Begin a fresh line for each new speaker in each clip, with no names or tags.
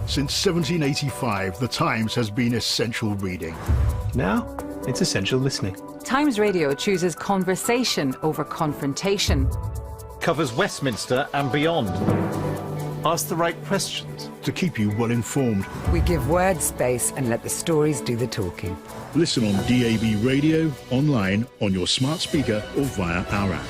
Since 1785, the Times has been essential reading.
Now, it's essential listening.
Times Radio chooses conversation over confrontation.
Covers Westminster and beyond.
Ask the right questions.
To keep you well informed.
We give words space and let the stories do the talking.
Listen on DAB radio, online, on your smart speaker or via our app.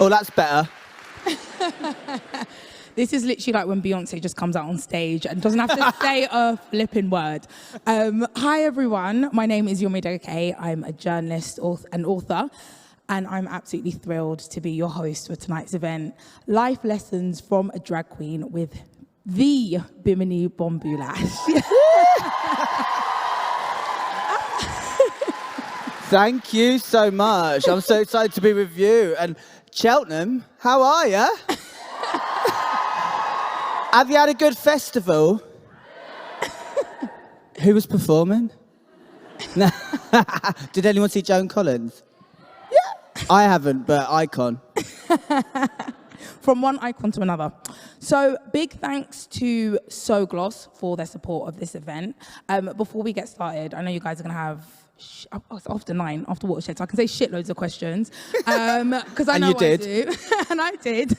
Oh, that's better.
This is literally like when Beyonce just comes out on stage and doesn't have to say a flipping word. Hi, everyone. My name is Yomi Adegoke. I'm a journalist and author, and I'm absolutely thrilled to be your host for tonight's event, Life Lessons from a Drag Queen with the Bimini Bon Boulash.
Thank you so much. I'm so excited to be with you. And Cheltenham, how are you? Have you had a good festival? Who was performing? Did anyone see Joan Collins? Yeah. I haven't, but icon.
From one icon to another. So big thanks to So Gloss for their support of this event. Before we get started, I know you guys are going to have it's after 9, after Watershed, so I can say shitloads of questions. Because I know
you did.
I do. And I did.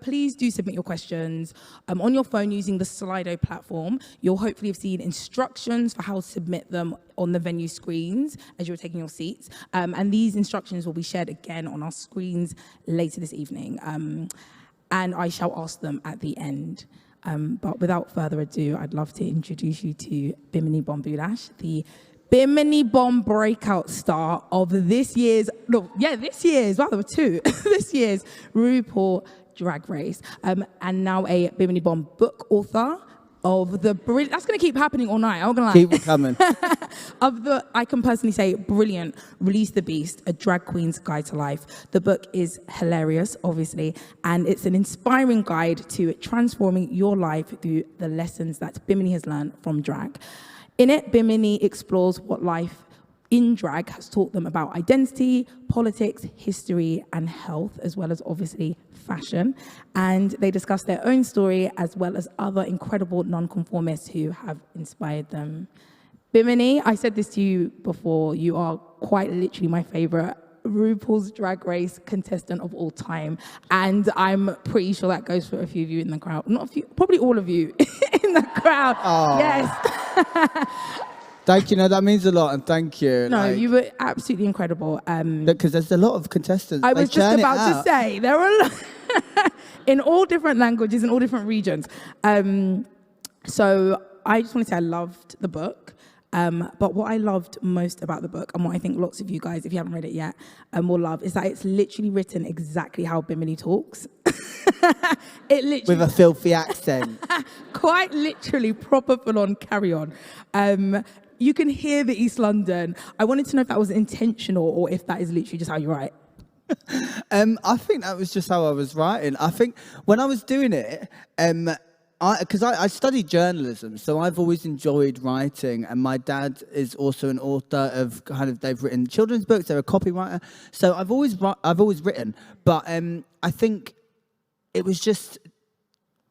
Please do submit your questions on your phone using the Slido platform. You'll hopefully have seen instructions for how to submit them on the venue screens as you're taking your seats. And these instructions will be shared again on our screens later this evening. And I shall ask them at the end. But without further ado, I'd love to introduce you to Bimini Bon Boulash, the Bimini Bon breakout star of this year's, wow, there were two, this year's RuPaul Drag Race, and now a Bimini Bon book author of the brilliant, that's going to keep happening all night, I'm not going to lie.
Keep it coming.
Of the, I can personally say, brilliant, Release the Beast, A Drag Queen's Guide to Life. The book is hilarious, obviously, and it's an inspiring guide to transforming your life through the lessons that Bimini has learned from drag. In it, Bimini explores what life in drag has taught them about identity, politics, history, and health, as well as obviously fashion. And they discuss their own story as well as other incredible non-conformists who have inspired them. Bimini, I said this to you before, you are quite literally my favorite RuPaul's Drag Race contestant of all time. And I'm pretty sure that goes for a few of you in the crowd. Not a few, probably all of you in the crowd.
Aww.
Yes.
Thank you. No, that means a lot, and thank you.
No, you were absolutely incredible.
Because there's a lot of contestants.
I was just about to say, there are a lot in all different languages, in all different regions. So I just want to say I loved the book. But what I loved most about the book, and what I think lots of you guys, if you haven't read it yet, will love, is that it's literally written exactly how Bimini talks. It literally,
with a filthy accent.
Quite literally, proper full-on carry-on. You can hear the East London. I wanted to know if that was intentional or if that is literally just how you write.
I think that was just how I was writing. I think when I was doing it, because I studied journalism, so I've always enjoyed writing, and my dad is also an author of they've written children's books, they're a copywriter, so I've always written, but I think it was just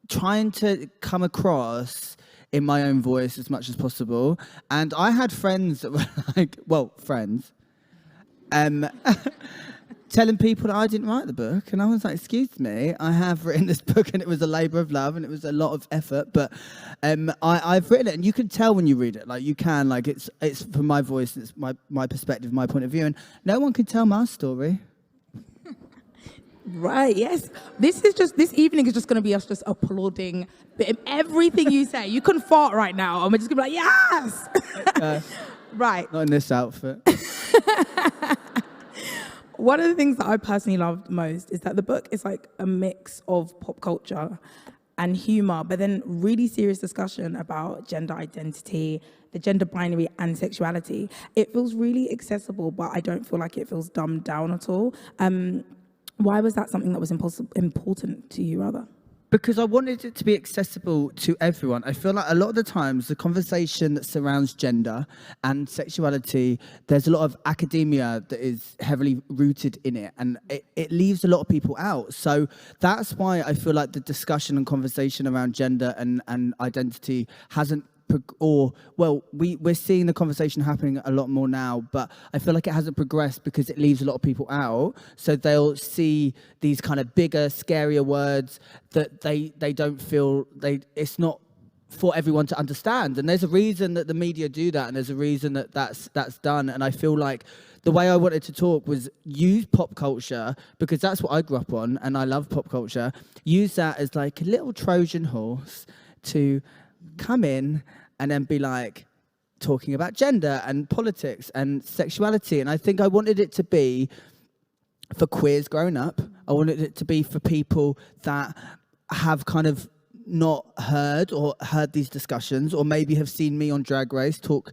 trying to come across in my own voice as much as possible, and I had friends that were friends, telling people that I didn't write the book, and I was like, excuse me, I have written this book, and it was a labour of love, and it was a lot of effort, but I've written it, and you can tell when you read it, like you can, like it's from my voice, it's my perspective, my point of view, and no one can tell my story.
Right, yes. This evening is just going to be us just applauding everything you say. You can fart right now, and we're just going to be like, yes! Right.
Not in this outfit.
One of the things that I personally loved most is that the book is like a mix of pop culture and humor, but then really serious discussion about gender identity, the gender binary, and sexuality. It feels really accessible, but I don't feel like it feels dumbed down at all. Why was that something that was important to you, rather?
Because I wanted it to be accessible to everyone. I feel like a lot of the times the conversation that surrounds gender and sexuality, there's a lot of academia that is heavily rooted in it, and it leaves a lot of people out. So that's why I feel like the discussion and conversation around gender and identity hasn't we're seeing the conversation happening a lot more now, but I feel like it hasn't progressed because it leaves a lot of people out. So they'll see these kind of bigger, scarier words that they don't feel it's not for everyone to understand. And there's a reason that the media do that, and there's a reason that that's done. And I feel like the way I wanted to talk was use pop culture, because that's what I grew up on, and I love pop culture. Use that as like a little Trojan horse to come in and then be like talking about gender and politics and sexuality. And I think I wanted it to be for queers growing up. I wanted it to be for people that have kind of not heard these discussions, or maybe have seen me on Drag Race talk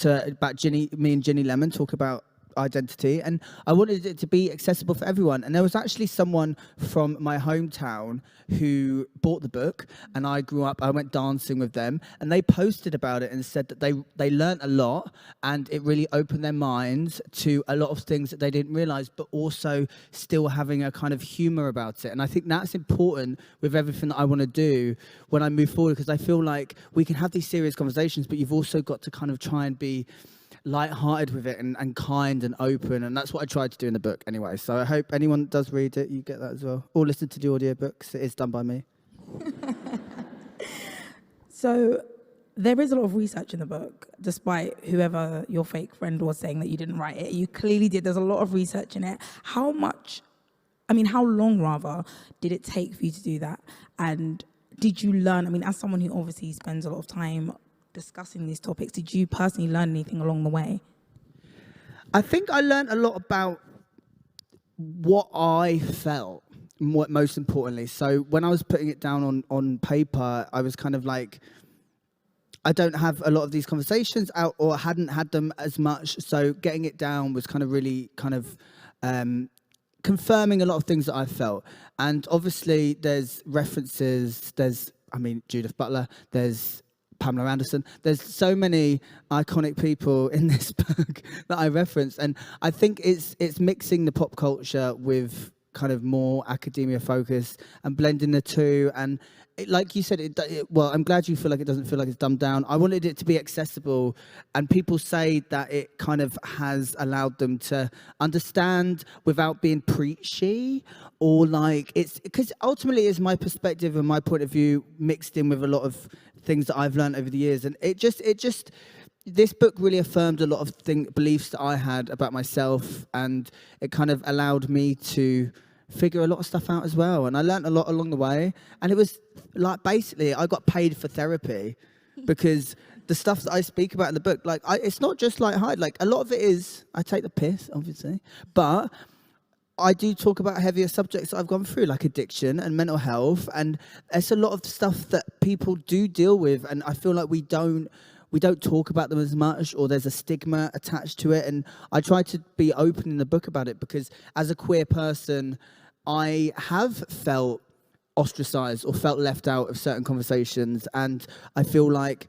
about me and Ginny Lemon talk about identity. And I wanted it to be accessible for everyone. And there was actually someone from my hometown who bought the book, and I went dancing with them, and they posted about it and said that they learnt a lot, and it really opened their minds to a lot of things that they didn't realize, but also still having a kind of humor about it. And I think that's important with everything that I want to do when I move forward, because I feel like we can have these serious conversations, but you've also got to kind of try and be light-hearted with it and kind and open, and that's what I tried to do in the book anyway. So I hope anyone that does read it, you get that as well, or listen to the audiobooks. It is done by me.
So there is a lot of research in the book, despite whoever your fake friend was saying that you didn't write it. You clearly did. There's a lot of research in it. How long rather did it take for you to do that? And did you learn, as someone who obviously spends a lot of time discussing these topics, did you personally learn anything along the way?
I think I learned a lot about what I felt, most importantly. So when I was putting it down on paper, I was kind of like, I don't have a lot of these conversations out, or hadn't had them as much. So getting it down was kind of really kind of confirming a lot of things that I felt. And obviously there's references, Judith Butler, there's Pamela Anderson. There's so many iconic people in this book that I referenced, and I think it's mixing the pop culture with kind of more academia focus and blending the two. And like you said, I'm glad you feel like it doesn't feel like it's dumbed down. I wanted it to be accessible, and people say that it kind of has allowed them to understand without being preachy, or like it's because ultimately it's my perspective and my point of view mixed in with a lot of things that I've learned over the years. And this book really affirmed a lot of beliefs that I had about myself, and it kind of allowed me to figure a lot of stuff out as well. And I learned a lot along the way, and it was like, basically I got paid for therapy, because the stuff that I speak about in the book, it's not just lighthearted. Like, a lot of it is, I take the piss, obviously, but I do talk about heavier subjects that I've gone through, like addiction and mental health, and it's a lot of stuff that people do deal with, and I feel like we don't talk about them as much, or there's a stigma attached to it. And I try to be open in the book about it, because as a queer person, I have felt ostracized or felt left out of certain conversations, and I feel like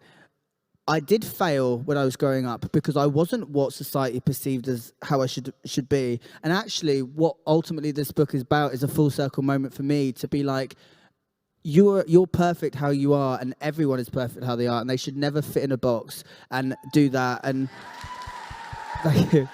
I did fail when I was growing up, because I wasn't what society perceived as how I should be. And actually, what ultimately this book is about is a full circle moment for me to be like, you're perfect how you are, and everyone is perfect how they are, and they should never fit in a box and do that. And thank you.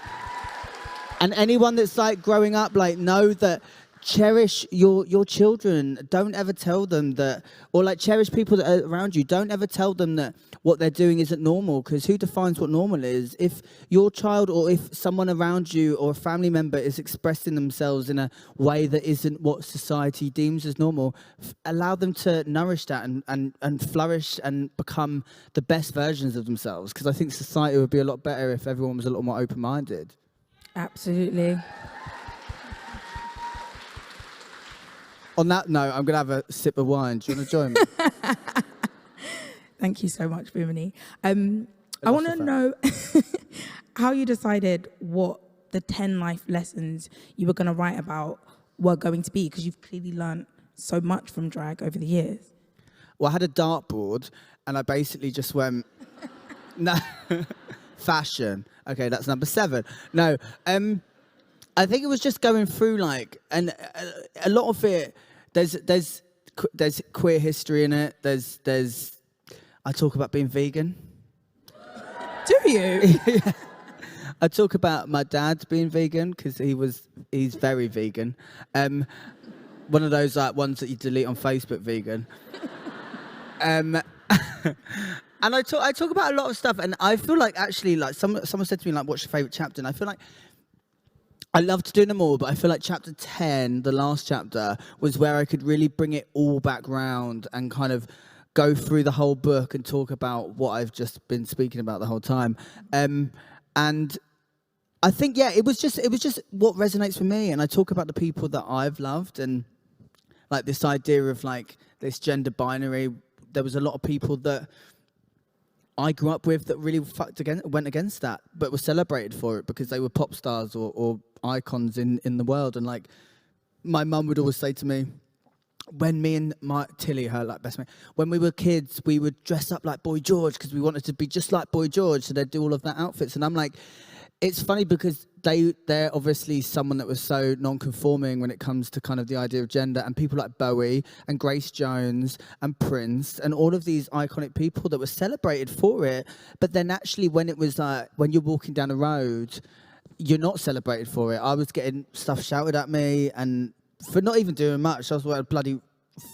And anyone that's like growing up, like know that cherish your children. Don't ever tell them that, or like cherish people that are around you. Don't ever tell them that what they're doing isn't normal, because who defines what normal is? If your child or if someone around you or a family member is expressing themselves in a way that isn't what society deems as normal, allow them to nourish that and flourish and become the best versions of themselves, because I think society would be a lot better if everyone was a lot more open-minded.
Absolutely.
On that note, I'm going to have a sip of wine. Do you want to join me?
Thank you so much, Bimini. I want to know how you decided what the 10 life lessons you were going to write about were going to be, because you've clearly learned so much from drag over the years.
Well, I had a dartboard, and I basically just went, no, fashion. Okay, that's number 7. No, I think it was just going through, like, and a lot of it, there's queer history in it. There's I talk about being vegan.
Do you?
Yeah. I talk about my dad being vegan, because he's very vegan. One of those like ones that you delete on Facebook, vegan. And I talk about a lot of stuff, and I feel like actually, like someone said to me, like, what's your favourite chapter? And I feel like I loved doing them all, but I feel like chapter 10, the last chapter, was where I could really bring it all back round and kind of go through the whole book and talk about what I've just been speaking about the whole time. And I think, yeah, it was just what resonates with me. And I talk about the people that I've loved, and like this idea of like this gender binary. There was a lot of people that I grew up with that really went against that, but were celebrated for it because they were pop stars or icons in the world. And like, my mum would always say to me, when me and Tilly, her like best mate, when we were kids, we would dress up like Boy George because we wanted to be just like Boy George. So they'd do all of that outfits. And I'm like, it's funny because they're obviously someone that was so non-conforming when it comes to kind of the idea of gender, and people like Bowie and Grace Jones and Prince and all of these iconic people that were celebrated for it. But then actually when it was like, when you're walking down the road, you're not celebrated for it. I was getting stuff shouted at me, and for not even doing much. I was wearing a bloody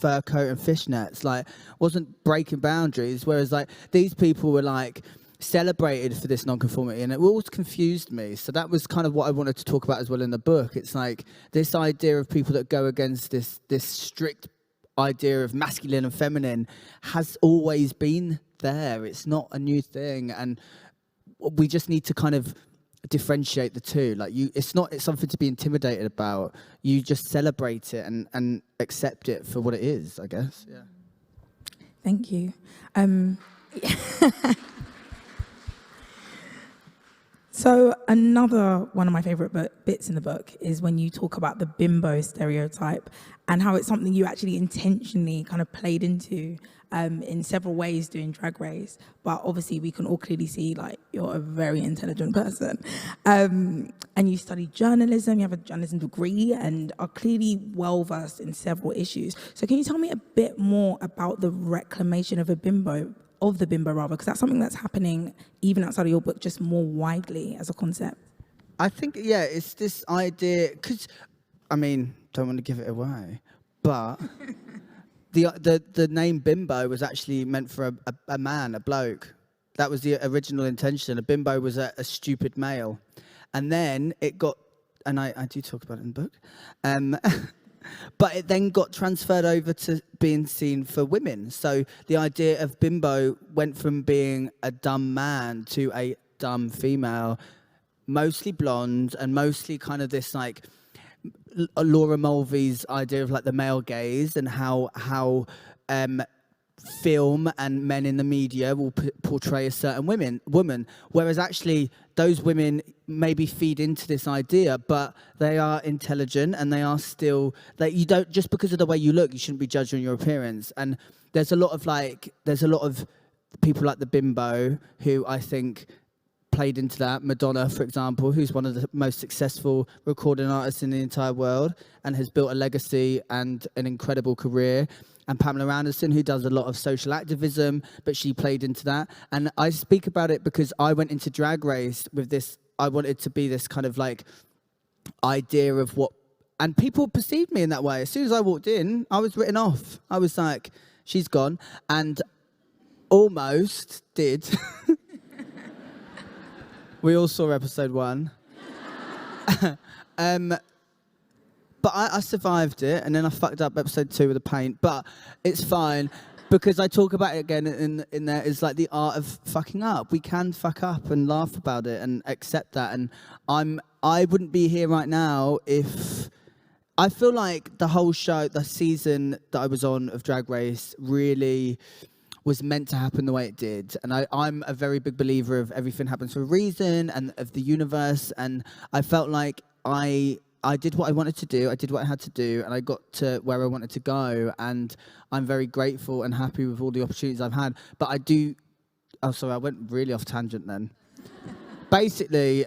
fur coat and fishnets. Like, wasn't breaking boundaries. Whereas like these people were like celebrated for this non-conformity, and it always confused me. So that was kind of what I wanted to talk about as well in the book. It's like this idea of people that go against this strict idea of masculine and feminine has always been there. It's not a new thing, and we just need to kind of differentiate the two. Like, it's something to be intimidated about. You just celebrate it and accept it for what it is, I guess. Yeah.
Thank you. So another one of my favorite bits in the book is when you talk about the bimbo stereotype and how it's something you actually intentionally kind of played into in several ways doing Drag Race. But obviously we can all clearly see like you're a very intelligent person. And you study journalism, you have a journalism degree and are clearly well-versed in several issues. So can you tell me a bit more about the reclamation of the bimbo, because that's something that's happening even outside of your book, just more widely as a concept?
I think, yeah, it's this idea, because, I mean, don't want to give it away, but the name bimbo was actually meant for a man, a bloke. That was the original intention. A bimbo was a stupid male. And then it got, and I do talk about it in the book, but it then got transferred over to being seen for women. So the idea of bimbo went from being a dumb man to a dumb female, mostly blonde and mostly kind of this like Laura Mulvey's idea of like the male gaze and how film and men in the media will portray a certain woman, whereas actually those women maybe feed into this idea, but they are intelligent and they are still like, you don't, just because of the way you look, you shouldn't be judged on your appearance. And there's a lot of people like the bimbo who I think played into that. Madonna, for example, who's one of the most successful recording artists in the entire world and has built a legacy and an incredible career. And Pamela Anderson, who does a lot of social activism, but she played into that. And I speak about it because I went into Drag Race with this, I wanted to be this kind of like idea of what, and people perceived me in that way. As soon as I walked in, I was written off. I was like, she's gone, and almost did. We all saw episode 1. But I survived it, and then I fucked up episode 2 with the paint. But it's fine, because I talk about it again in there. It's like the art of fucking up. We can fuck up and laugh about it and accept that. And I wouldn't be here right now if... I feel like the whole show, the season that I was on of Drag Race really was meant to happen the way it did. And I'm a very big believer of everything happens for a reason and of the universe. And I felt like I did what I wanted to do. I did what I had to do, and I got to where I wanted to go. And I'm very grateful and happy with all the opportunities I've had. But I do... Oh, sorry, I went really off tangent then. Basically,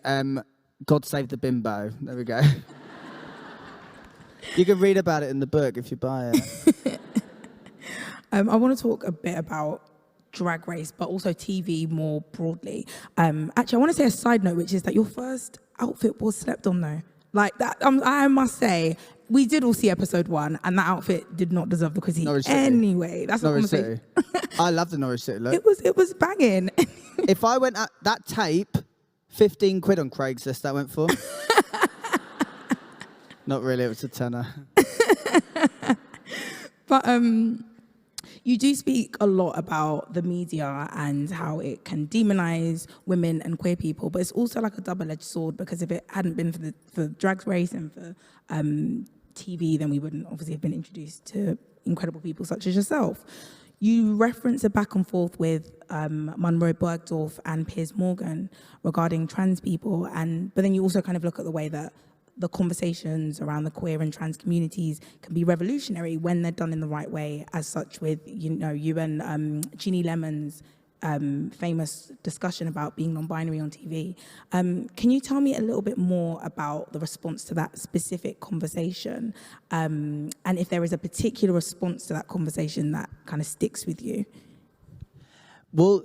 God Save the Bimbo. There we go. You can read about it in the book if you buy it.
I want to talk a bit about Drag Race, but also TV more broadly. Actually, I want to say a side note, which is that your first outfit was slept on, though. Like that, I must say, we did all see episode 1, and that outfit did not deserve the critique. Anyway, that's what I'm saying.
I love the Norwich City look.
It was banging.
If I went at that tape, 15 quid on Craigslist that went for. Not really, it was a tenner.
But you do speak a lot about the media and how it can demonize women and queer people, but it's also like a double-edged sword, because if it hadn't been for Drag Race and for TV, then we wouldn't obviously have been introduced to incredible people such as yourself. You reference a back and forth with Monroe Bergdorf and Piers Morgan regarding trans people, but then you also kind of look at the way that the conversations around the queer and trans communities can be revolutionary when they're done in the right way, as such with, you and Jeannie Lemon's famous discussion about being non-binary on TV. Can you tell me a little bit more about the response to that specific conversation? And if there is a particular response to that conversation that kind of sticks with you?
Well,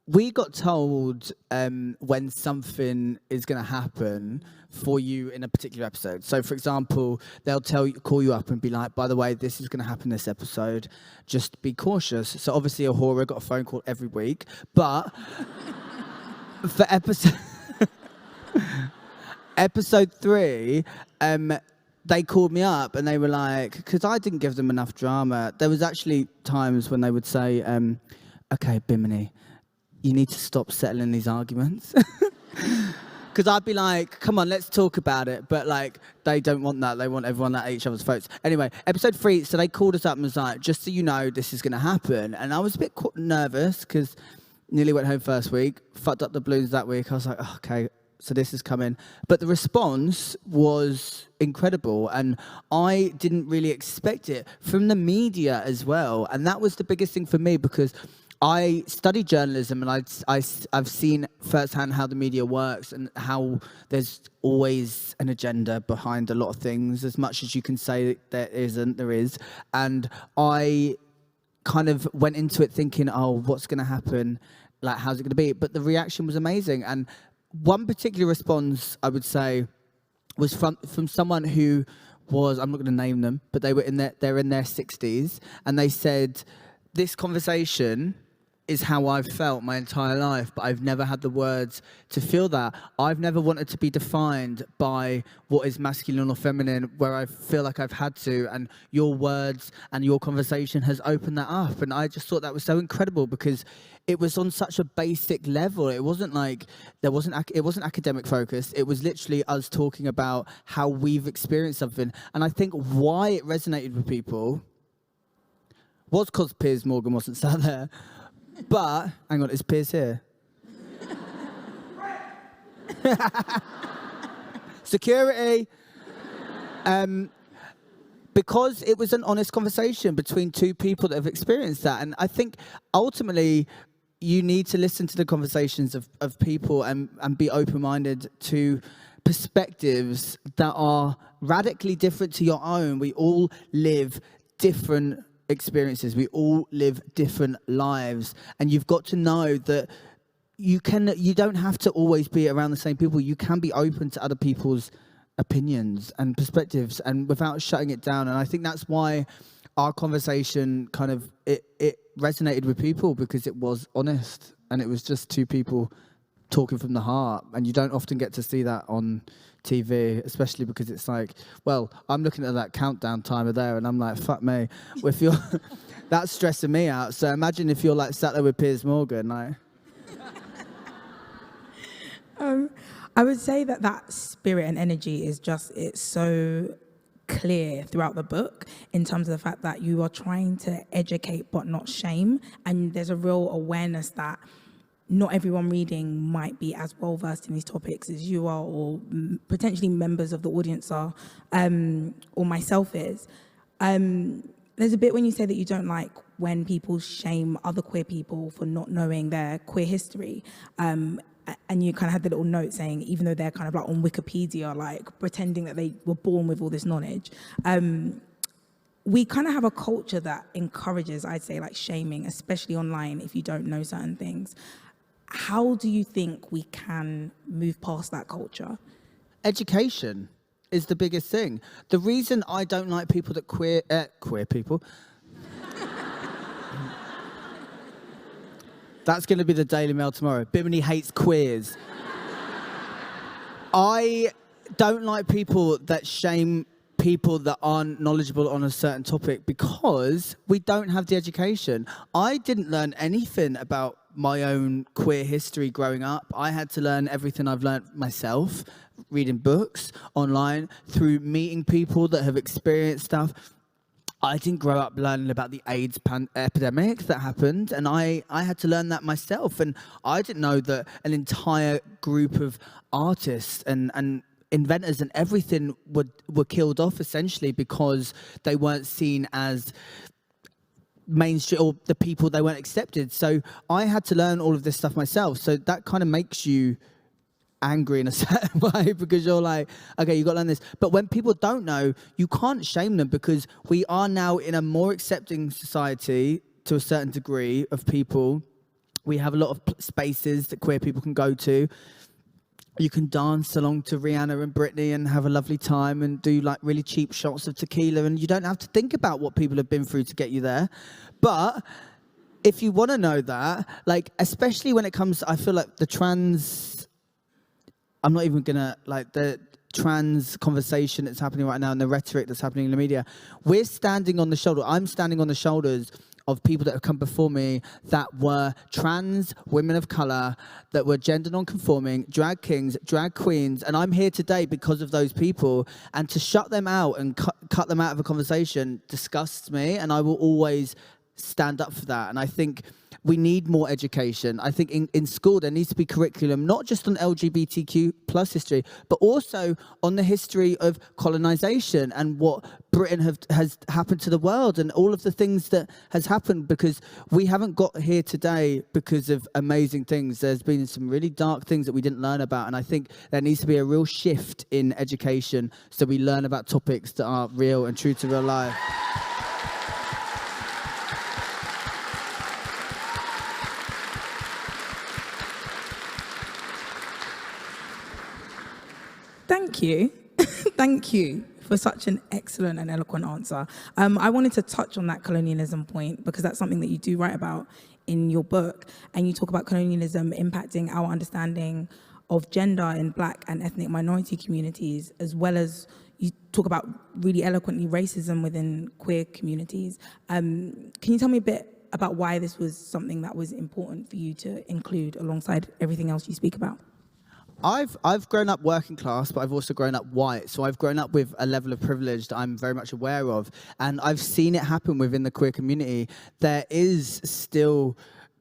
we got told when something is going to happen for you in a particular episode. So, for example, they'll call you up and be like, by the way, this is going to happen this episode. Just be cautious. So, obviously, Ahura got a phone call every week. But for episode 3, they called me up and they were like, because I didn't give them enough drama. There was actually times when they would say, okay, Bimini, you need to stop settling these arguments. Because I'd be like, come on, let's talk about it. But, like, they don't want that. They want everyone at each other's throats. Anyway, episode 3, so they called us up and was like, just so you know, this is going to happen. And I was a bit nervous because nearly went home first week, fucked up the balloons that week. I was like, oh, okay, so this is coming. But the response was incredible. And I didn't really expect it from the media as well. And that was the biggest thing for me, because I studied journalism, and I've seen firsthand how the media works and how there's always an agenda behind a lot of things. As much as you can say there isn't, there is. And I kind of went into it thinking, oh, what's going to happen? Like, how's it going to be? But the reaction was amazing. And one particular response, I would say, was from someone who was, I'm not going to name them, but they're in their 60s, and they said, this conversation is how I've felt my entire life, but I've never had the words to feel that. I've never wanted to be defined by what is masculine or feminine, where I feel like I've had to, and your words and your conversation has opened that up. And I just thought that was so incredible, because it was on such a basic level. It wasn't like, it wasn't academic focused. It was literally us talking about how we've experienced something. And I think why it resonated with people was because Piers Morgan wasn't sat there. But, hang on, is Piers here? Security. Because it was an honest conversation between two people that have experienced that. And I think ultimately you need to listen to the conversations of people and be open-minded to perspectives that are radically different to your own. We all live different experiences. We all live different lives, and you've got to know that you don't have to always be around the same people. You can be open to other people's opinions and perspectives, and without shutting it down. And I think that's why our conversation kind of it resonated with people, because it was honest and it was just two people talking from the heart. And you don't often get to see that on TV, especially because it's like, well, I'm looking at that countdown timer there and I'm like, fuck me, if you're that's stressing me out. So imagine if you're like sat there with Piers Morgan, like.
I would say that spirit and energy is just, it's so clear throughout the book in terms of the fact that you are trying to educate but not shame. And there's a real awareness that not everyone reading might be as well versed in these topics as you are, or potentially members of the audience are, or myself is. There's a bit when you say that you don't like when people shame other queer people for not knowing their queer history. And you kind of had the little note saying, even though they're kind of like on Wikipedia, like pretending that they were born with all this knowledge. We kind of have a culture that encourages, I'd say, like shaming, especially online, if you don't know certain things. How do you think we can move past that culture?
Education is the biggest thing. The reason I don't like people that queer people. That's going to be the Daily Mail tomorrow. Bimini hates queers. I don't like people that shame people that aren't knowledgeable on a certain topic, because we don't have the education. I didn't learn anything about my own queer history growing up. I had to learn everything I've learned myself, reading books, online, through meeting people that have experienced stuff. I didn't grow up learning about the AIDS epidemic that happened, and I had to learn that myself. And I didn't know that an entire group of artists and inventors and everything were killed off, essentially, because they weren't seen as mainstream, or the people, they weren't accepted. So I had to learn all of this stuff myself. So that kind of makes you angry in a certain way, because you're like, okay, you got to learn this. But when people don't know, you can't shame them, because we are now in a more accepting society to a certain degree of people. We have a lot of spaces that queer people can go to. You can dance along to Rihanna and Britney and have a lovely time and do like really cheap shots of tequila, and you don't have to think about what people have been through to get you there. But if you want to know that, like, especially when it comes, I feel like the trans, I'm not even gonna, like, the trans conversation that's happening right now and the rhetoric that's happening in the media, we're standing on the shoulder, I'm standing on the shoulders of people that have come before me that were trans women of colour, that were gender non-conforming, drag kings, drag queens, and I'm here today because of those people. And to shut them out and cut them out of a conversation disgusts me, and I will always stand up for that. And I think we need more education. I think in school there needs to be curriculum, not just on LGBTQ plus history, but also on the history of colonization and what Britain has happened to the world, and all of the things that has happened, because we haven't got here today because of amazing things. There's been some really dark things that we didn't learn about, and I think there needs to be a real shift in education so we learn about topics that are real and true to real life.
Thank you. Thank you for such an excellent and eloquent answer. I wanted to touch on that colonialism point, because that's something that you do write about in your book, and you talk about colonialism impacting our understanding of gender in Black and ethnic minority communities, as well as you talk about really eloquently racism within queer communities. Can you tell me a bit about why this was something that was important for you to include alongside everything else you speak about?
I've grown up working class, but I've also grown up white. So I've grown up with a level of privilege that I'm very much aware of. And I've seen it happen within the queer community. There is still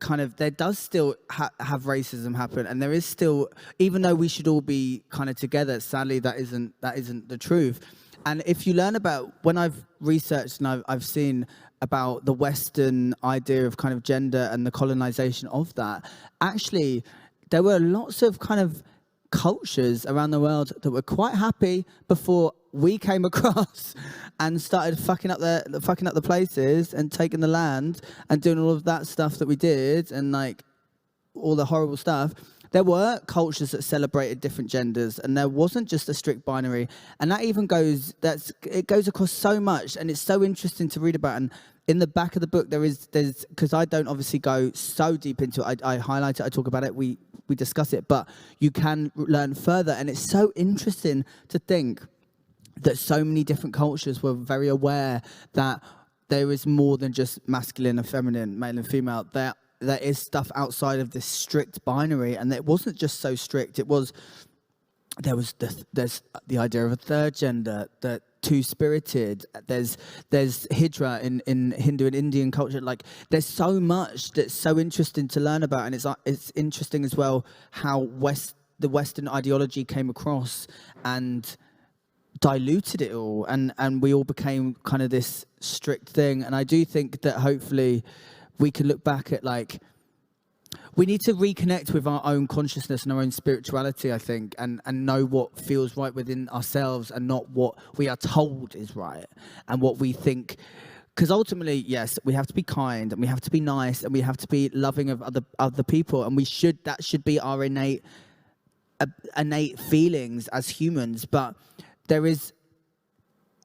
there does still have racism happen. And there is still, even though we should all be kind of together, sadly, that isn't the truth. And if you learn about, when I've researched and I've seen about the Western idea of kind of gender and the colonization of that, actually, there were lots of kind of cultures around the world that were quite happy before we came across and started fucking up the places and taking the land and doing all of that stuff that we did, and like all the horrible stuff. there were cultures that celebrated different genders, and there wasn't just a strict binary. And that even goes across so much, and it's so interesting to read about. And in the back of the book, there's because I don't obviously go so deep into it. I highlight it, I talk about it, we discuss it, but you can learn further, and it's so interesting to think that so many different cultures were very aware that there is more than just masculine and feminine, male and female. There is stuff outside of this strict binary, and it wasn't just so strict. There's the idea of a third gender, that two-spirited. There's Hijra in Hindu and Indian culture. Like, there's so much that's so interesting to learn about, and it's interesting as well how the Western ideology came across and diluted it all, and we all became kind of this strict thing. And I do think that hopefully we can look back at, like, we need to reconnect with our own consciousness and our own spirituality, I think, and know what feels right within ourselves and not what we are told is right and what we think. Because ultimately, yes, we have to be kind and we have to be nice and we have to be loving of other people, and that should be our innate feelings as humans. But there is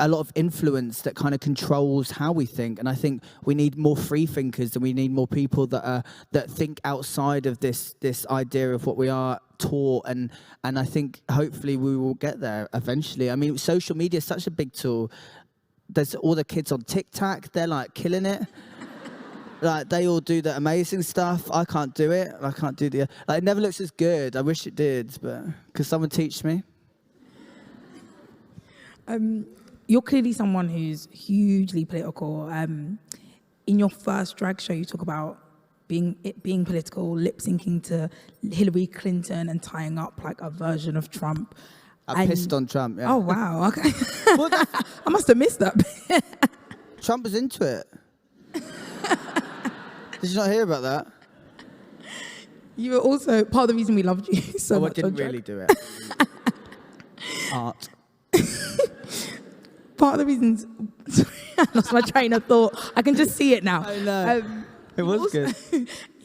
a lot of influence that kind of controls how we think, and I think we need more free thinkers, and we need more people that think outside of this idea of what we are taught, and I think hopefully we will get there eventually. I mean, social media is such a big tool. There's all the kids on TikTok, they're like killing it. Like, they all do the amazing stuff. I can't do it. I can't do it never looks as good. I wish it did, but could someone teach me?
You're clearly someone who's hugely political. In your first drag show, you talk about being political, lip syncing to Hillary Clinton and tying up like a version of Trump.
I pissed on Trump, yeah.
Oh, wow, okay. I must have missed that.
Trump was into it. Did you not hear about that?
You were also part of the reason we loved you so much.
I didn't really do it. Art.
Part of the reasons... Sorry, I lost my train of thought. I can just see it now.
I know. It was good.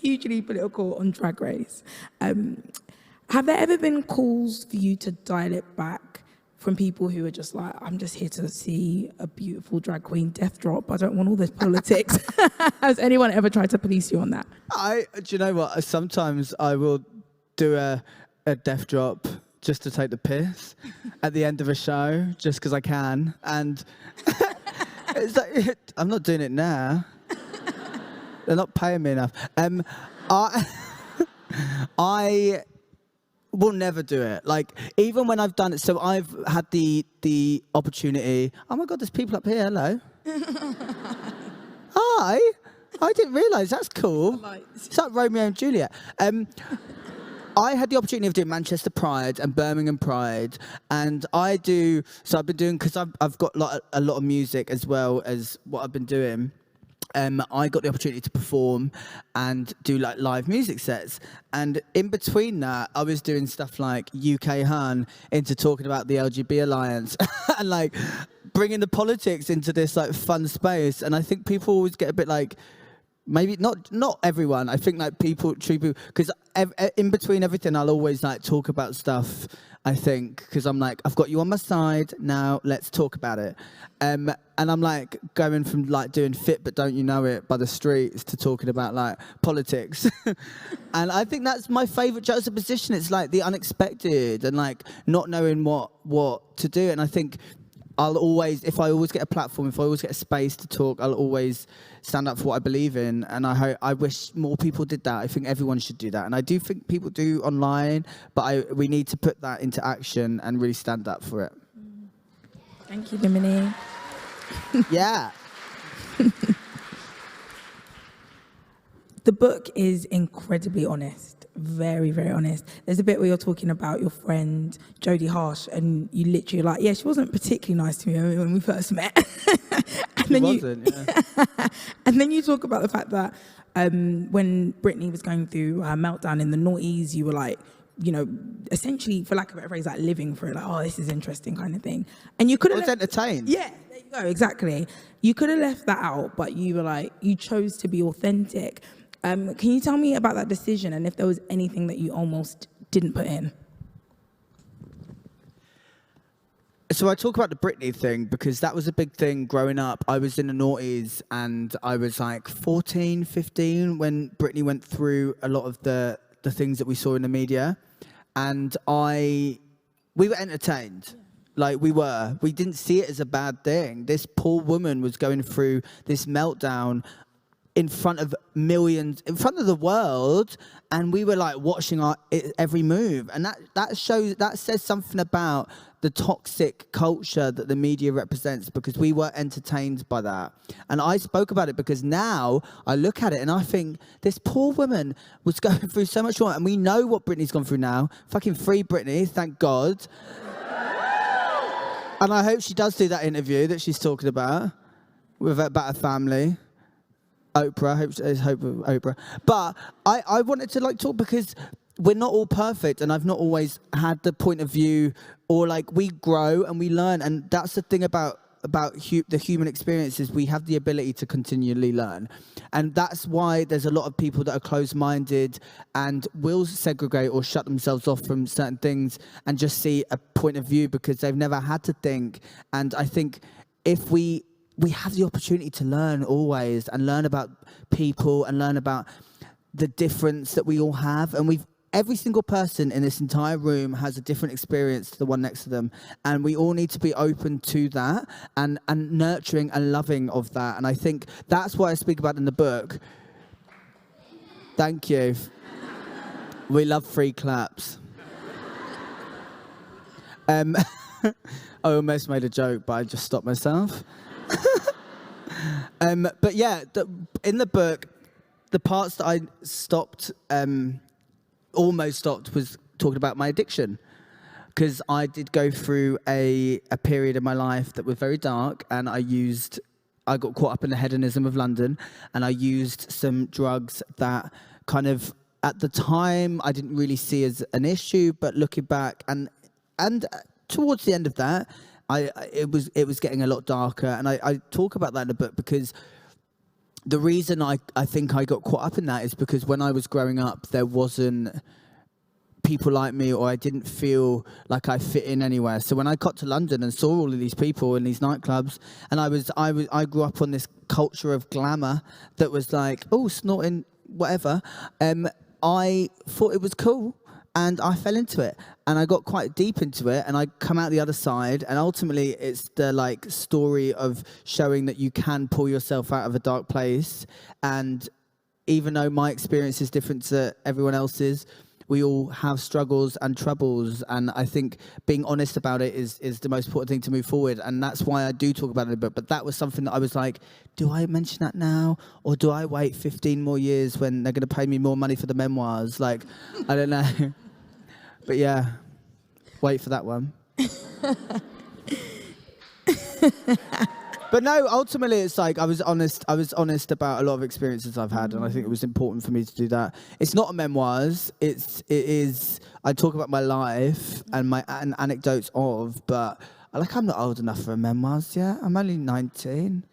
Hugely political on Drag Race. Have there ever been calls for you to dial it back from people who are just like, I'm just here to see a beautiful drag queen death drop. I don't want all this politics. Has anyone ever tried to police you on that?
Do you know what? Sometimes I will do a death drop just to take the piss at the end of a show, just because I can. And it's like, I'm not doing it now. They're not paying me enough. I will never do it. Like, even when I've done it, so I've had the opportunity. Oh my God, there's people up here. Hello. Hi. I didn't realise. That's cool. It's like Romeo and Juliet. I had the opportunity of doing Manchester Pride and Birmingham Pride, and I've been doing, because I've got a lot of music as well as what I've been doing. I got the opportunity to perform and do like live music sets, and in between that, I was doing stuff like UK Hun into talking about the LGB Alliance and like bringing the politics into this like fun space. And I think people always get a bit like, maybe not everyone. I think like people, because in between everything, I'll always like talk about stuff. I think because I'm like, I've got you on my side now. Let's talk about it. And I'm like going from like doing Fit But Don't You Know It by the Streets to talking about like politics. And I think that's my favourite juxtaposition. It's like the unexpected and like not knowing what to do. And I think I'll always, if I always get a platform, if I always get a space to talk, I'll always stand up for what I believe in. And I wish more people did that. I think everyone should do that. And I do think people do online, but we need to put that into action and really stand up for it.
Thank you, Bimini.
Yeah.
The book is incredibly honest, very, very honest. There's a bit where you're talking about your friend Jodie Harsh, and you literally like, yeah, she wasn't particularly nice to me when we first met. And then you talk about the fact that when Britney was going through her meltdown in the noughties, you were like, you know, essentially, for lack of a better phrase, like living for it, like, oh, this is interesting kind of thing. And you could have
entertained.
Yeah, there you go, exactly. You could have left that out, but you were like, you chose to be authentic. Can you tell me about that decision and if there was anything that you almost didn't put in?
So I talk about the Britney thing because that was a big thing growing up. I was in the noughties and I was like 14, 15 when Britney went through a lot of the things that we saw in the media. And we were entertained. Like we didn't see it as a bad thing. This poor woman was going through this meltdown in front of millions, in front of the world, and we were like watching every move. And that says something about the toxic culture that the media represents, because we were entertained by that. And I spoke about it because now I look at it and I think this poor woman was going through so much more, and we know what Britney's gone through now. Fucking free Britney, thank God. And I hope she does do that interview that she's talking about her family. Oprah, I hope Oprah. But I wanted to like talk because we're not all perfect, and I've not always had the point of view, or like we grow and we learn, and that's the thing about the human experience is we have the ability to continually learn. And that's why there's a lot of people that are closed-minded and will segregate or shut themselves off from certain things and just see a point of view because they've never had to think. And I think if we have the opportunity to learn always, and learn about people and learn about the difference that we all have. And every single person in this entire room has a different experience to the one next to them. And we all need to be open to that and nurturing and loving of that. And I think that's what I speak about in the book. Thank you. We love free claps. I almost made a joke, but I just stopped myself. But yeah, in the book, the parts that I almost stopped, was talking about my addiction. Because I did go through a period in my life that was very dark, and I got caught up in the hedonism of London, and I used some drugs that kind of, at the time, I didn't really see as an issue, but looking back, and towards the end of that, it was getting a lot darker, and I talk about that in the book because the reason I think I got caught up in that is because when I was growing up, there wasn't people like me, or I didn't feel like I fit in anywhere. So when I got to London and saw all of these people in these nightclubs, and I grew up on this culture of glamour that was like, oh, snorting whatever. I thought it was cool. And I fell into it, and I got quite deep into it, and I come out the other side, and ultimately it's the like story of showing that you can pull yourself out of a dark place. And even though my experience is different to everyone else's, we all have struggles and troubles, and I think being honest about it is the most important thing to move forward. And that's why I do talk about it in the book. But that was something that I was like, do I mention that now, or do I wait 15 more years when they're going to pay me more money for the memoirs? Like, I don't know. But yeah, wait for that one. But no, ultimately it's like I was honest about a lot of experiences I've had, and I think it was important for me to do that. It's not a memoirs, it is I talk about my life and anecdotes of, but I'm not old enough for a memoirs yet. I'm only 19.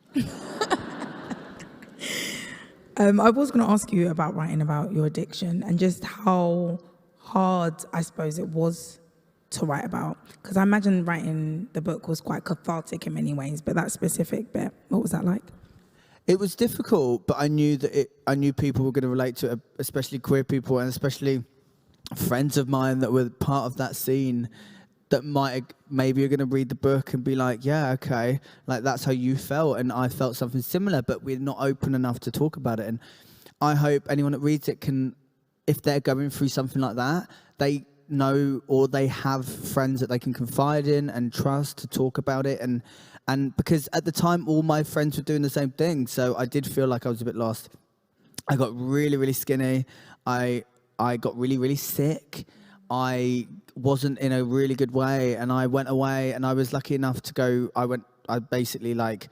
I was going to ask you about writing about your addiction and just how hard, I suppose, it was to write about. Because I imagine writing the book was quite cathartic in many ways, but that specific bit, what was that like?
It was difficult, but I knew people were going to relate to it, especially queer people, and especially friends of mine that were part of that scene that maybe are going to read the book and be like, yeah, okay, like that's how you felt, and I felt something similar, but we're not open enough to talk about it. And I hope anyone that reads it can, if they're going through something like that, they know, or they have friends that they can confide in and trust to talk about it. And because at the time, all my friends were doing the same thing, so I did feel like I was a bit lost. I got really, really skinny. I got really, really sick. I wasn't in a really good way, and I went away, and I was lucky enough to go. I basically like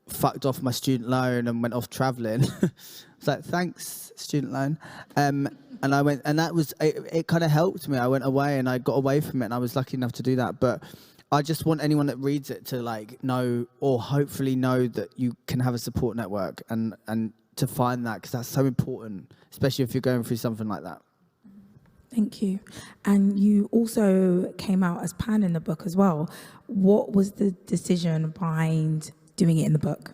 fucked off my student loan and went off traveling. I was like, thanks, student loan. And I went, and that was, it kind of helped me. I went away and I got away from it, and I was lucky enough to do that. But I just want anyone that reads it to like know, or hopefully know, that you can have a support network and to find that, because that's so important, especially if you're going through something like that.
Thank you. And you also came out as pan in the book as well. What was the decision behind doing it in the book?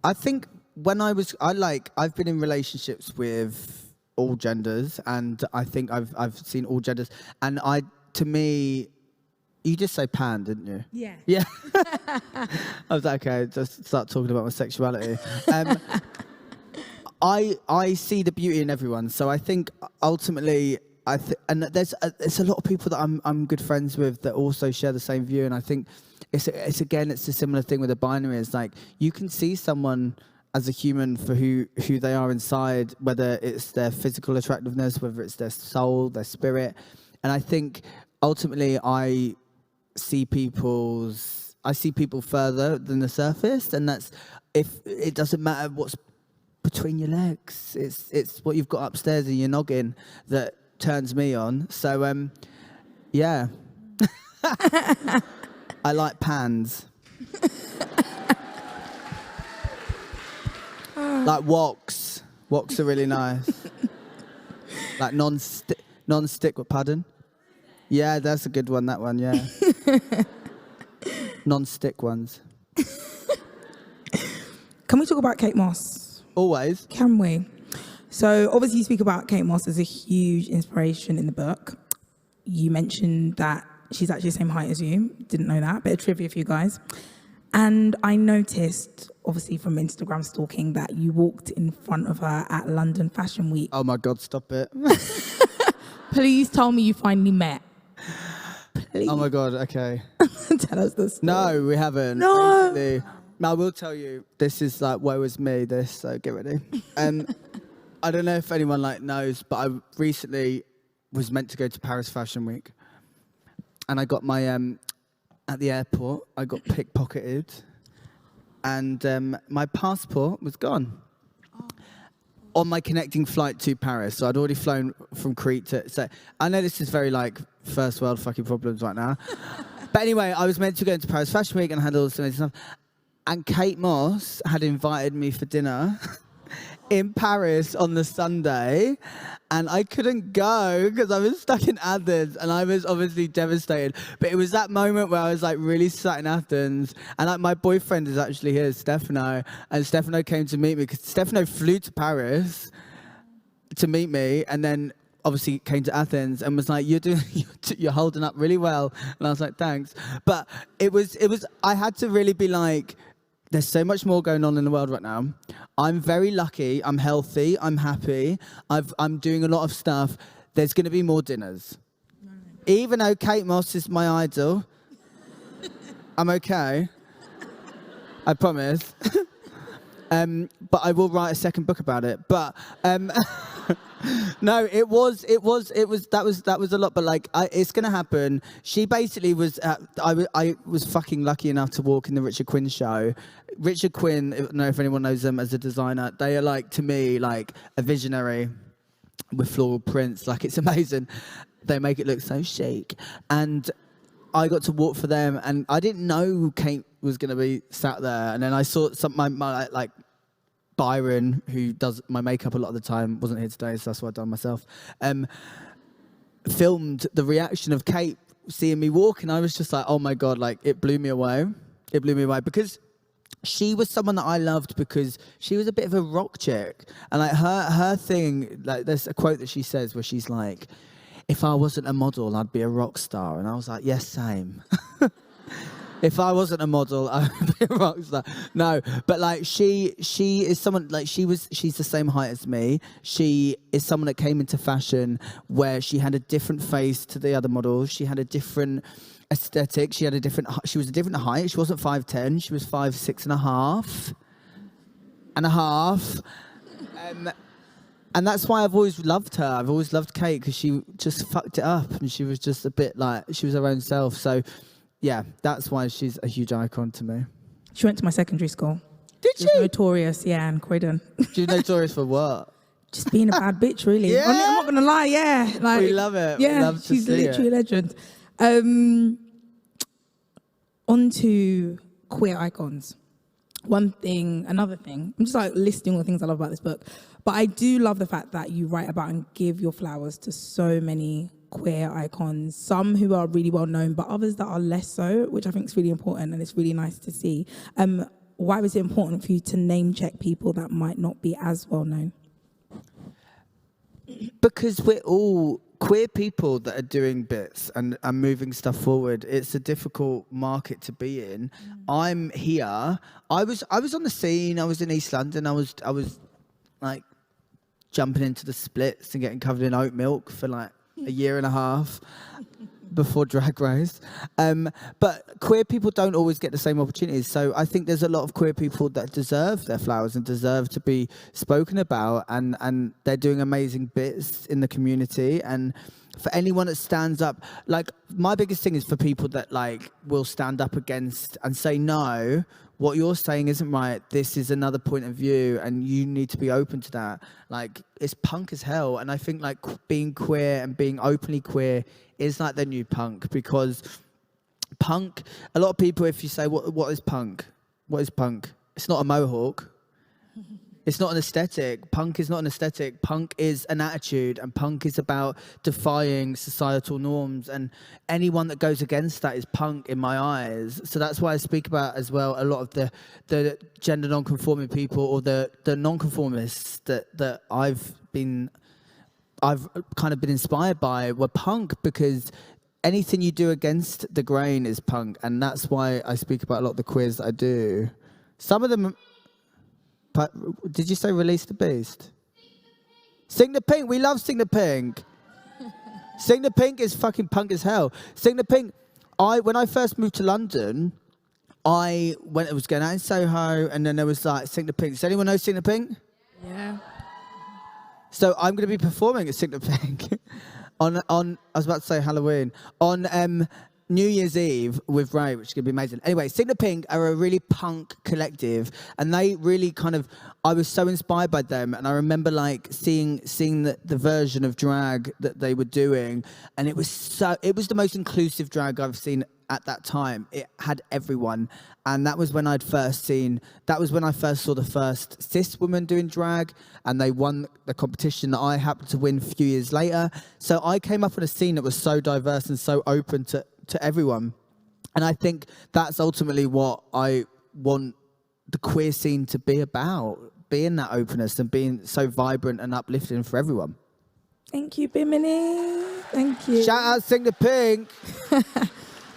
I think I've been in relationships with all genders, and I think I've seen all genders, and to me, you just say pan, didn't you?
Yeah.
Yeah. I was like, okay, just start talking about my sexuality. I see the beauty in everyone, so I think ultimately, and there's a lot of people that I'm good friends with that also share the same view, and I think it's a similar thing with a binary. It's like you can see someone as a human for who they are inside, whether it's their physical attractiveness, whether it's their soul, their spirit, and I think ultimately I see people further than the surface, and that's if it doesn't matter what's between your legs. It's what you've got upstairs in your noggin that turns me on. So yeah. I like pans. Like woks. Woks are really nice. Like non-stick, pardon? Yeah, that's a good one, that one, yeah. Non-stick ones.
Can we talk about Kate Moss?
Always.
Can we? So obviously you speak about Kate Moss as a huge inspiration in the book. You mentioned that she's actually the same height as you. Didn't know that. Bit of trivia for you guys. And I noticed, obviously from Instagram stalking, that you walked in front of her at London Fashion Week.
Oh my God, stop it.
Please tell me you finally met. Please.
Oh my God, okay.
Tell us the story.
No, we haven't.
No.
Basically. I will tell you, this is like, woe is me, this, so get ready. I don't know if anyone knows, but I recently was meant to go to Paris Fashion Week. And I got my, at the airport, I got pickpocketed. And my passport was gone. On my connecting flight to Paris. So I'd already flown from Crete to... So I know this is very first world fucking problems right now. But anyway, I was meant to go into Paris Fashion Week and I had all this amazing stuff. And Kate Moss had invited me for dinner in Paris on the Sunday, and I couldn't go because I was stuck in Athens, and I was obviously devastated. But it was that moment where I was really sat in Athens, and my boyfriend is actually here, Stefano, and Stefano came to meet me because Stefano flew to Paris to meet me, and then obviously came to Athens and was like, you're holding up really well. And I was like, thanks. But it was, I had to really be like, there's so much more going on in the world right now. I'm very lucky. I'm healthy. I'm happy. I'm doing a lot of stuff. There's going to be more dinners. Even though Kate Moss is my idol, I'm okay. I promise. But I will write a second book about it. But no, that was a lot. But it's gonna happen. She basically was. I was fucking lucky enough to walk in the Richard Quinn show. Richard Quinn, I don't know if anyone knows them as a designer. They are to me a visionary with floral prints. It's amazing. They make it look so chic. And I got to walk for them, and I didn't know Kate was going to be sat there. And then I saw my Byron, who does my makeup a lot of the time, wasn't here today, so that's what I've done myself, filmed the reaction of Kate seeing me walk, and I was just like, oh my God, it blew me away. It blew me away because she was someone that I loved because she was a bit of a rock chick. And her thing, there's a quote that she says where she's like, if I wasn't a model, I'd be a rock star. And I was like, yes, same. If I wasn't a model, I would be a rock star. No, but she is someone, she's the same height as me. She is someone that came into fashion where she had a different face to the other models. She had a different aesthetic. She was a different height. She wasn't 5'10". She was 5'6.5". And that's why I've always loved her. I've always loved Kate because she just fucked it up, and she was just a bit she was her own self. So, yeah, that's why she's a huge icon to me.
She went to my secondary school.
Did she?
Notorious, yeah, in Croydon.
She's notorious for what?
Just being a bad bitch, really.
Yeah?
I'm not going to lie, yeah.
We love it.
Yeah,
we love to
she's
see
literally
it.
a legend. On to queer icons. Another thing, I'm just listing all the things I love about this book. But I do love the fact that you write about and give your flowers to so many queer icons, some who are really well known, but others that are less so, which I think is really important, and it's really nice to see. Why was it important for you to name check people that might not be as well known?
Because we're all queer people that are doing bits and moving stuff forward. It's a difficult market to be in. I'm here. I was on the scene. I was in East London. I was like jumping into the splits and getting covered in oat milk for like a year and a half before Drag Race. But queer people don't always get the same opportunities. So I think there's a lot of queer people that deserve their flowers and deserve to be spoken about. And they're doing amazing bits in the community. And for anyone that stands up, like my biggest thing is for people that like will stand up against and say, no, what you're saying isn't right. This is another point of view, and you need to be open to that. Like, it's punk as hell. And I think like being queer and being openly queer is like the new punk, because punk, a lot of people, if you say, what is punk? What is punk? It's not a mohawk. It's not an aesthetic. Punk is not an aesthetic. Punk is an attitude, and punk is about defying societal norms. And anyone that goes against that is punk in my eyes. So that's why I speak about as well a lot of the gender non-conforming people, or the non-conformists that I've kind of been inspired by were punk, because anything you do against the grain is punk. And that's why I speak about a lot of the queers that I do. Some of them. Did you say Release the Beast? Sing the Pink. We love Sing the Pink. Sing the Pink is fucking punk as hell. Sing the Pink. When I first moved to London, it was going out in Soho, and then there was like Sing the Pink. Does anyone know Sing the Pink?
Yeah.
So I'm going to be performing at Sing the Pink on I was about to say Halloween, on New Year's Eve with Ray, which is going to be amazing. Anyway, Sing the Pink are a really punk collective, and they really I was so inspired by them, and I remember like seeing the version of drag that they were doing, and it was the most inclusive drag I've seen at that time. It had everyone, and that was when I first saw the first cis woman doing drag, and they won the competition that I happened to win a few years later. So I came up on a scene that was so diverse and so open to everyone. And I think that's ultimately what I want the queer scene to be about, being that openness and being so vibrant and uplifting for everyone.
Thank you, Bimini. Thank you.
Shout out Sing the Pink.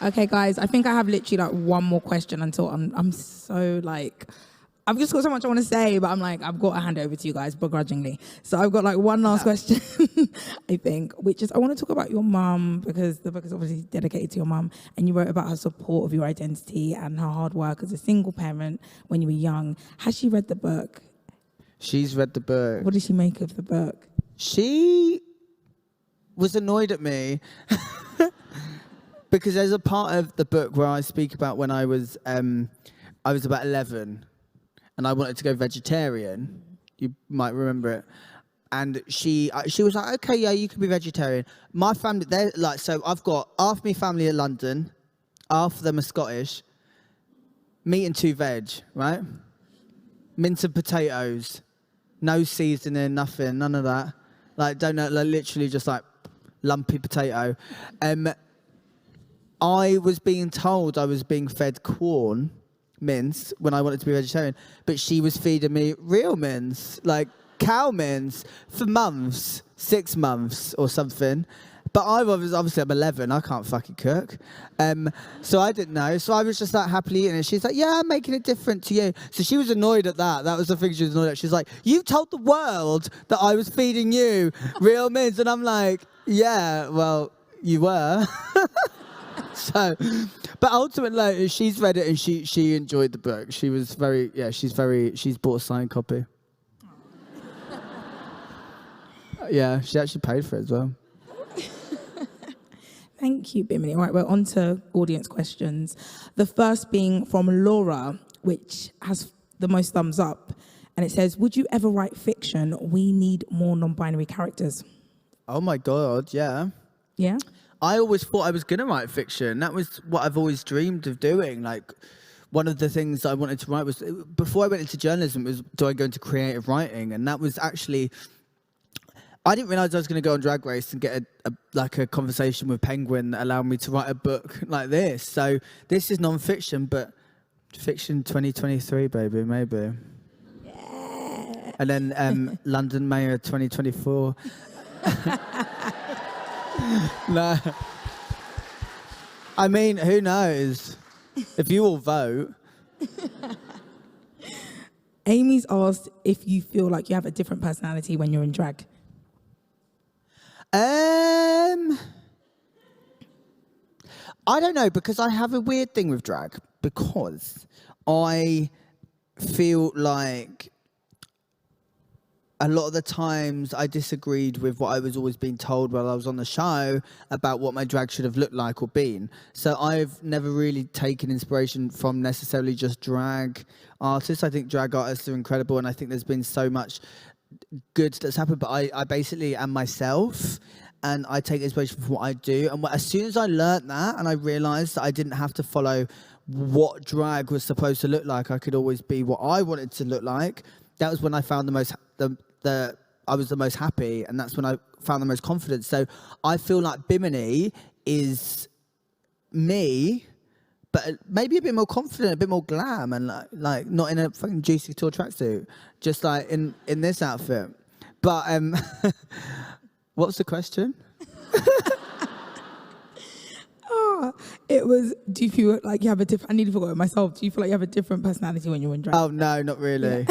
Okay, guys, I think I have literally like one more question until I'm so like, I've just got so much I want to say, but I'm like, I've got to hand it over to you guys begrudgingly. So I've got like one last question, I think, which is I want to talk about your mum, because the book is obviously dedicated to your mum, and you wrote about her support of your identity and her hard work as a single parent when you were young. Has she read the book?
She's read the book.
What did she make of the book?
She was annoyed at me because there's a part of the book where I speak about when I was about 11. And I wanted to go vegetarian. You might remember it. And she was like, okay, yeah, you can be vegetarian. My family, they're like, so I've got half my family in London, half of them are Scottish, meat and 2 veg, right? Mince and potatoes, no seasoning, nothing, none of that. Like, don't know, like, literally just like lumpy potato. I was being told I was being fed corn mince when I wanted to be vegetarian, but she was feeding me real mince, like cow mince, for months, 6 months or something. But I'm 11, I can't fucking cook. So I didn't know. So I was just like happily eating it. She's like, yeah, I'm making it different to you. So she was annoyed at that. That was the thing she was annoyed at. She's like, you told the world that I was feeding you real mince. And I'm like, yeah, well, you were. So, but ultimately, she's read it and she enjoyed the book. She was she's bought a signed copy. Yeah, she actually paid for it as well.
Thank you, Bimini. All right, we're on to audience questions. The first being from Laura, which has the most thumbs up. And it says, would you ever write fiction? We need more non-binary characters.
Oh my God, yeah.
Yeah?
I always thought I was going to write fiction. That was what I've always dreamed of doing. Like, one of the things I wanted to write was, before I went into journalism, was do I go into creative writing? And that was actually, I didn't realise I was going to go on Drag Race and get a conversation with Penguin that allowed me to write a book like this. So this is non-fiction, but fiction 2023, baby, maybe. Yeah. And then London Mayor 2024. No. I mean, who knows? If you all vote.
Amy's asked if you feel like you have a different personality when you're in drag.
I don't know, because I have a weird thing with drag, because I feel like a lot of the times I disagreed with what I was always being told while I was on the show about what my drag should have looked like or been. So I've never really taken inspiration from necessarily just drag artists. I think drag artists are incredible, and I think there's been so much good that's happened, but I basically am myself, and I take inspiration from what I do. And as soon as I learnt that, and I realised that I didn't have to follow what drag was supposed to look like, I could always be what I wanted to look like. That was when I found I was the most happy, and that's when I found the most confidence. So I feel like Bimini is me, but maybe a bit more confident, a bit more glam, and like not in a fucking juicy couture tracksuit, just like in this outfit. But what's the question?
It was, do you feel like you have a different, I nearly forgot it myself, do you feel like you have a different personality when you're in drag?
Oh, no, not really.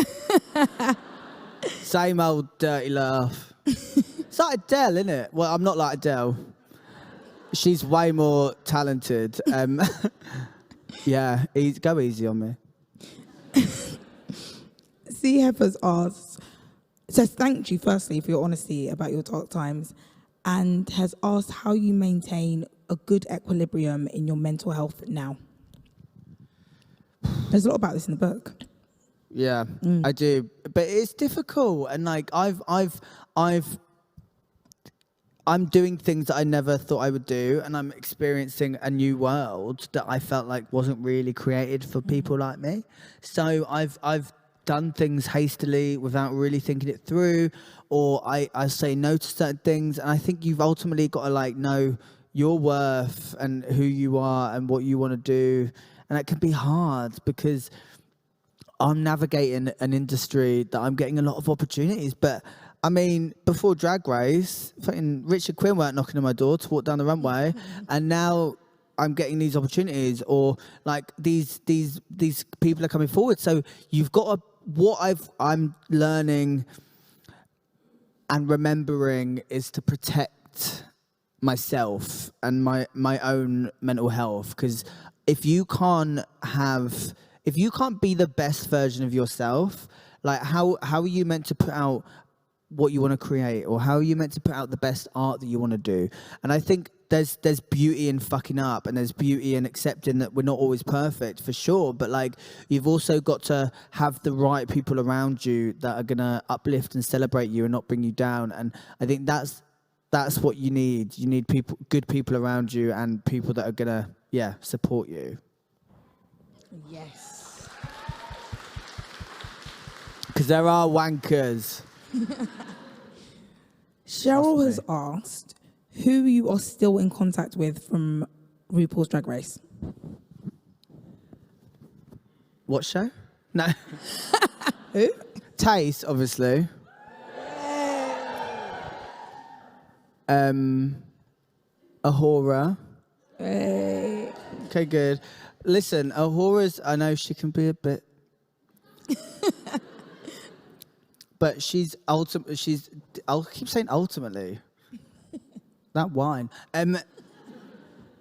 Yeah. Same old dirty laugh. It's like Adele, isn't it? Well, I'm not like Adele. She's way more talented. Yeah, go easy on me.
C. Heifers asks, says thank you firstly for your honesty about your dark times, and has asked how you maintain a good equilibrium in your mental health now. There's a lot about this in the book.
Yeah, I do, but it's difficult, and like I'm doing things that I never thought I would do, and I'm experiencing a new world that I felt like wasn't really created for people like me. So I've done things hastily without really thinking it through, or I say no to certain things, and I think you've ultimately got to like know your worth and who you are and what you want to do, and that can be hard because I'm navigating an industry that I'm getting a lot of opportunities. But I mean, before Drag Race, fucking Richard Quinn weren't knocking on my door to walk down the runway, and now I'm getting these opportunities, or like these people are coming forward. So you've got I'm learning and remembering is to protect myself and my own mental health, because if you can't be the best version of yourself, like how are you meant to put out what you want to create, or how are you meant to put out the best art that you want to do? And I think there's beauty in fucking up, and there's beauty in accepting that we're not always perfect, for sure, but like you've also got to have the right people around you that are gonna uplift and celebrate you and not bring you down. And I think that's what you need. You need good people around you, and people that are gonna support you.
Yes.
Because there are wankers.
Cheryl has asked who you are still in contact with from RuPaul's Drag Race.
What show? No.
Who?
Taste, obviously. Ahura.
Hey.
Okay, good. Listen, Ahura's, I know she can be a bit... but I'll keep saying ultimately. That wine.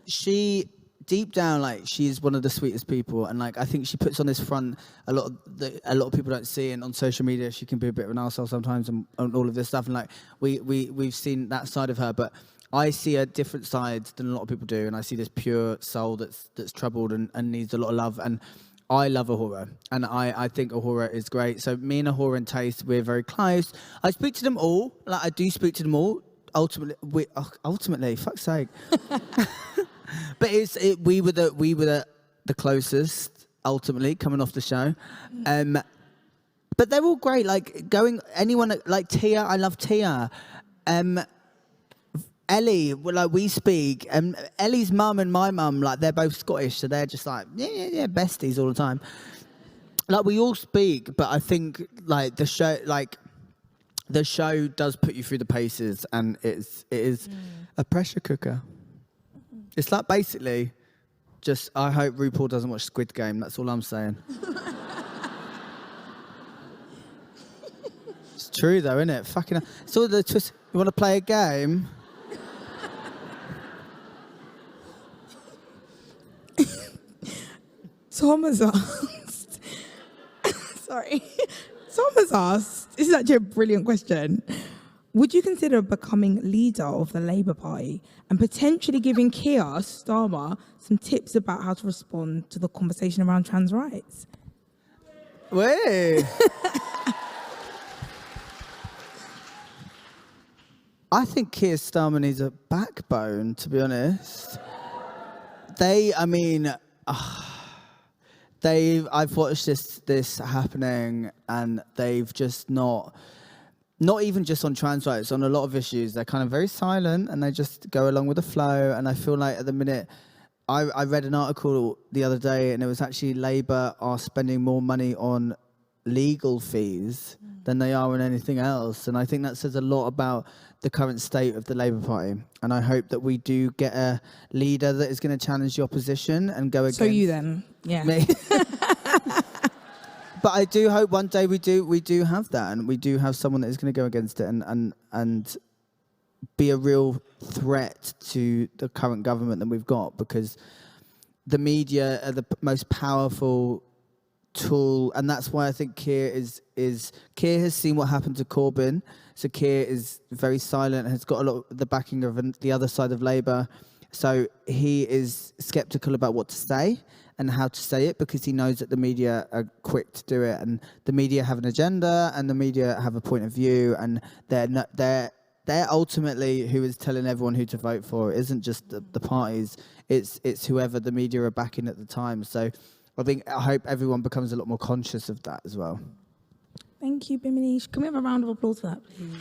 She, deep down, like, she's one of the sweetest people, and like I think she puts on this front a lot of people don't see, and on social media she can be a bit of an arsehole sometimes, and all of this stuff, and like we've seen that side of her, but I see a different side than a lot of people do, and I see this pure soul that's troubled and needs a lot of love, and I love Ahura, and I think Ahura is great. So me and Ahura and Taste, we're very close. I speak to them all, like I do speak to them all. Ultimately, fuck's sake. But we were the closest, ultimately, coming off the show. But they're all great. Like, anyone, like Tia, I love Tia. Ellie, like, we speak. Ellie's mum and my mum, like, they're both Scottish, so they're just like, yeah, besties all the time. Like, we all speak, but I think, like, the show does put you through the paces, and it is a pressure cooker. It's like, basically, just, I hope RuPaul doesn't watch Squid Game. That's all I'm saying. It's true, though, isn't it? Fucking hell. It's all the twist. You want to play a game?
Tom has asked. Sorry. Tom has asked. This is actually a brilliant question. Would you consider becoming leader of the Labour Party and potentially giving Keir Starmer some tips about how to respond to the conversation around trans rights?
Wait. I think Keir Starmer needs a backbone, to be honest. I've watched this happening, and they've just not even just on trans rights, on a lot of issues, they're kind of very silent and they just go along with the flow. And I feel like at the minute, I read an article the other day, and it was actually Labour are spending more money on legal fees than they are on anything else. And I think that says a lot about the current state of the Labour Party. And I hope that we do get a leader that is going to challenge the opposition and go against...
So you then, yeah.
Me. But I do hope one day we do have that, and we do have someone that is going to go against it and be a real threat to the current government that we've got, because the media are the most powerful tool, and that's why I think Keir Keir has seen what happened to Corbyn, so Keir is very silent, has got a lot of the backing of the other side of Labour, so he is sceptical about what to say and how to say it, because he knows that the media are quick to do it, and the media have an agenda, and the media have a point of view, and they're ultimately who is telling everyone who to vote for. It isn't just the parties, it's whoever the media are backing at the time. So I hope everyone becomes a lot more conscious of that as well.
Thank you, Bimini. Can we have a round of applause for that, please?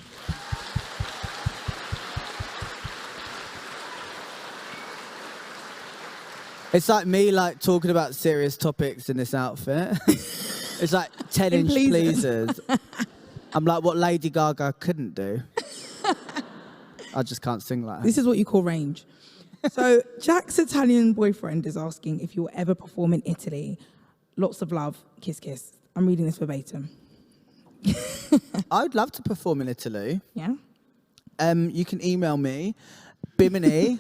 It's like me, like, talking about serious topics in this outfit. It's like 10-inch pleasers. I'm like what Lady Gaga couldn't do. I just can't sing like her.
This is what you call range. So Jack's Italian boyfriend is asking if you'll ever perform in Italy. Lots of love, kiss, kiss. I'm reading this verbatim.
I would love to perform in Italy.
Yeah?
You can email me, Bimini,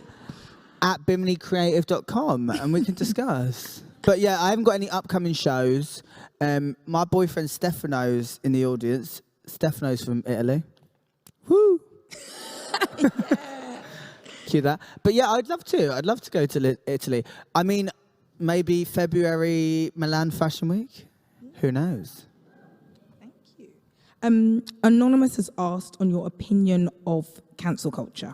at biminicreative.com, and we can discuss. But yeah, I haven't got any upcoming shows. My boyfriend Stefano's in the audience. Stefano's from Italy. Woo! Yeah. Cue that. But yeah, I'd love to. I'd love to go to Italy. I mean, maybe February, Milan Fashion Week? Who knows?
Thank you. Anonymous has asked on your opinion of cancel culture.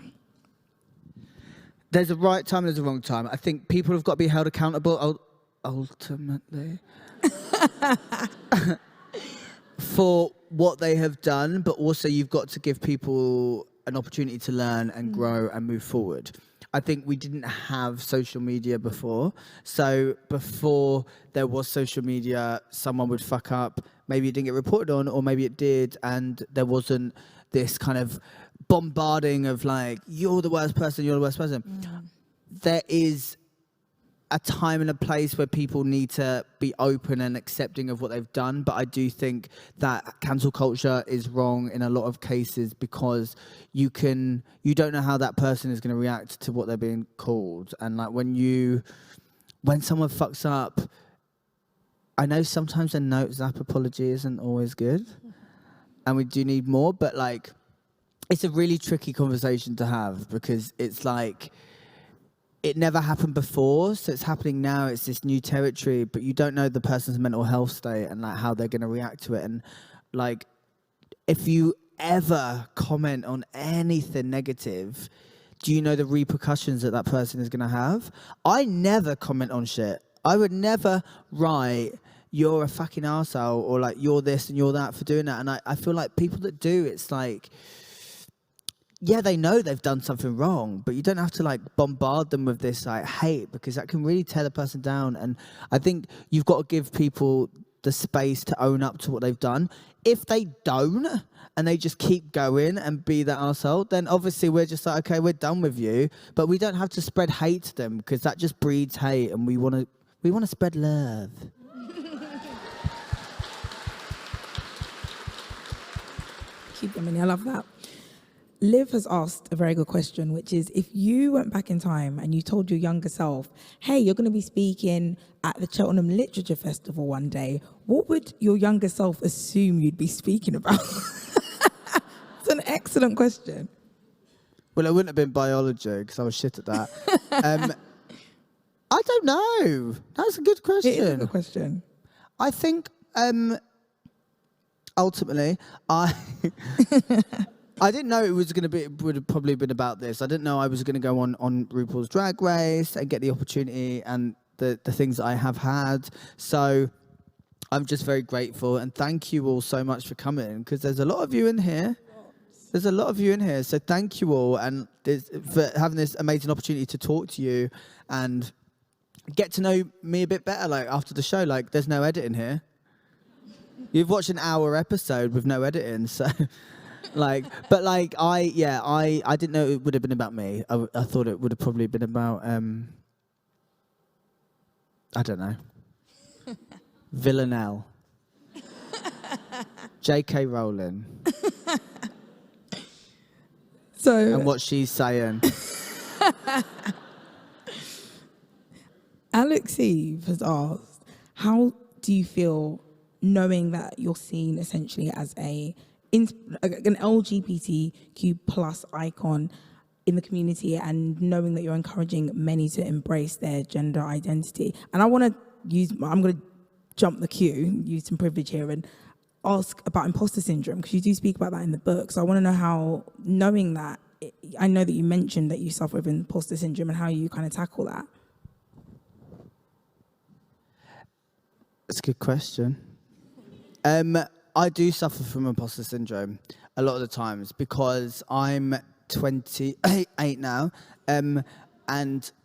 There's a right time and there's a wrong time. I think people have got to be held accountable ultimately for what they have done, but also you've got to give people an opportunity to learn and grow and move forward. I think we didn't have social media before. So before there was social media, someone would fuck up. Maybe it didn't get reported on, or maybe it did, and there wasn't this kind of bombarding of like, you're the worst person, you're the worst person. There is a time and a place where people need to be open and accepting of what they've done, but I do think that cancel culture is wrong in a lot of cases, because you don't know how that person is going to react to what they're being called. And like when someone fucks up, I know sometimes a note-zap apology isn't always good, and we do need more, but like it's a really tricky conversation to have, because it's like it never happened before, so it's happening now. It's this new territory, but you don't know the person's mental health state and like how they're going to react to it. And like, if you ever comment on anything negative, do you know the repercussions that person is going to have? I never comment on shit. I would never write, you're a fucking arsehole, or like, you're this and you're that for doing that. And I feel like people that do, it's like, yeah, they know they've done something wrong, but you don't have to like bombard them with this like hate, because that can really tear the person down. And I think you've got to give people the space to own up to what they've done. If they don't, and they just keep going and be that arsehole, then obviously we're just like, okay, we're done with you. But we don't have to spread hate to them, because that just breeds hate, and we want to spread love.
Keep them in. I love that. Liv has asked a very good question, which is, if you went back in time and you told your younger self, hey, you're going to be speaking at the Cheltenham Literature Festival one day, what would your younger self assume you'd be speaking about? It's an excellent question.
Well, it wouldn't have been biology, because I was shit at that. I don't know. That's a good question.
It is a good question.
I think, ultimately, I didn't know it was going to be. It would have probably been about this. I didn't know I was going to go on RuPaul's Drag Race and get the opportunity and the things that I have had. So I'm just very grateful, and thank you all so much for coming, because there's a lot of you in here. There's a lot of you in here, so thank you all, and for having this amazing opportunity to talk to you and get to know me a bit better. Like after the show, like there's no editing here. You've watched an hour episode with no editing, so. I didn't know it would have been about me. I thought it would have probably been about, I don't know, Villanelle, J.K. Rowling, and what she's saying.
Alex Eve has asked, how do you feel knowing that you're seen essentially as an LGBTQ plus icon in the community, and knowing that you're encouraging many to embrace their gender identity? And I'm going to jump the queue, use some privilege here, and ask about imposter syndrome, because you do speak about that in the book. So I want to know how, knowing that, I know that you mentioned that you suffer with imposter syndrome, and how you kind of tackle that.
That's a good question. I do suffer from imposter syndrome a lot of the times, because I'm 28 now, and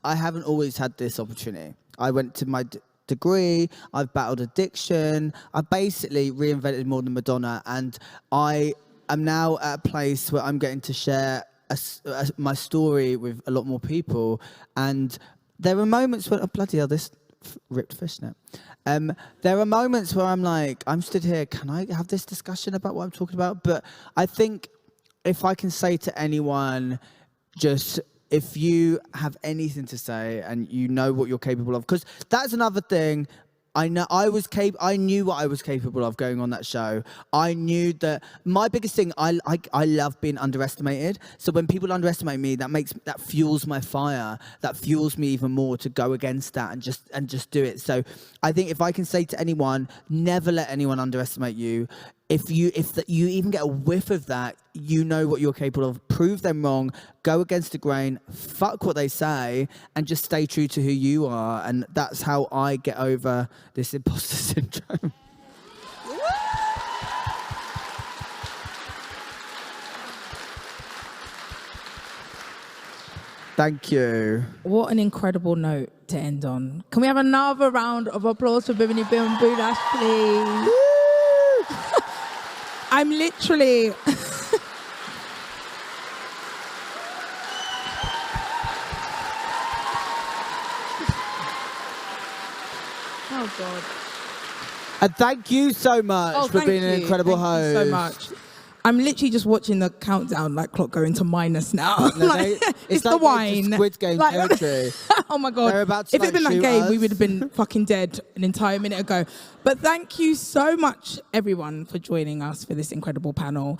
I haven't always had this opportunity. I went to my degree, I've battled addiction, I've basically reinvented more than Madonna, and I am now at a place where I'm getting to share my story with a lot more people. And there are moments when, oh bloody hell, this ripped fishnet. There are moments where I'm like, I'm stood here, can I have this discussion about what I'm talking about? But I think if I can say to anyone, just if you have anything to say and you know what you're capable of, because that's another thing. I knew what I was capable of going on that show. I knew that my biggest thing, I love being underestimated. So when people underestimate me, that fuels my fire. That fuels me even more to go against that and just do it. So I think if I can say to anyone, never let anyone underestimate you. If you even get a whiff of that, you know what you're capable of. Prove them wrong. Go against the grain. Fuck what they say, and just stay true to who you are. And that's how I get over this imposter syndrome. Thank you.
What an incredible note to end on. Can we have another round of applause for Bimini Bon Boulash, please? I'm literally... Oh, God.
And thank you so much for being an incredible host.
Thank you so much. I'm literally just watching the countdown couclock go into minus now.
No,
it's like the wine.
Squid Game territory.
Oh my God. If it'd been that game, we would have been fucking dead an entire minute ago. But thank you so much, everyone, for joining us for this incredible panel.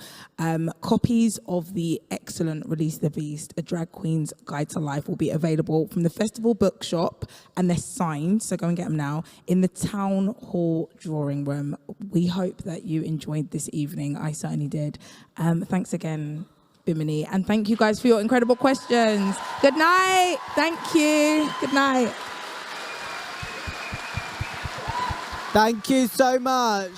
Copies of the excellent Release the Beast, A Drag Queen's Guide to Life, will be available from the Festival Bookshop, and they're signed, so go and get them now, in the Town Hall drawing room. We hope that you enjoyed this evening. I certainly did. Thanks again, Bimini, and thank you guys for your incredible questions. Good night. Thank you. Good night.
Thank you so much.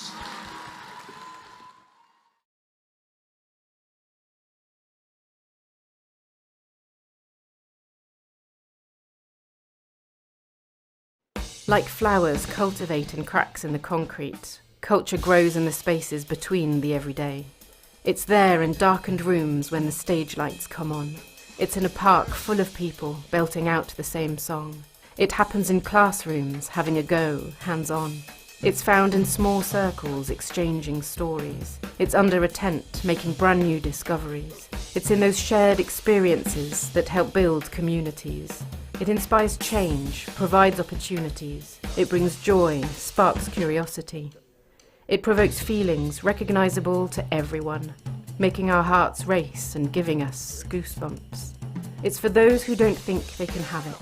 Like flowers cultivate in cracks in the concrete, culture grows in the spaces between the everyday. It's there in darkened rooms when the stage lights come on. It's in a park full of people belting out the same song. It happens in classrooms, having a go, hands-on. It's found in small circles, exchanging stories. It's under a tent, making brand new discoveries. It's in those shared experiences that help build communities. It inspires change, provides opportunities. It brings joy, sparks curiosity. It provokes feelings recognisable to everyone, making our hearts race and giving us goosebumps. It's for those who don't think they can have it.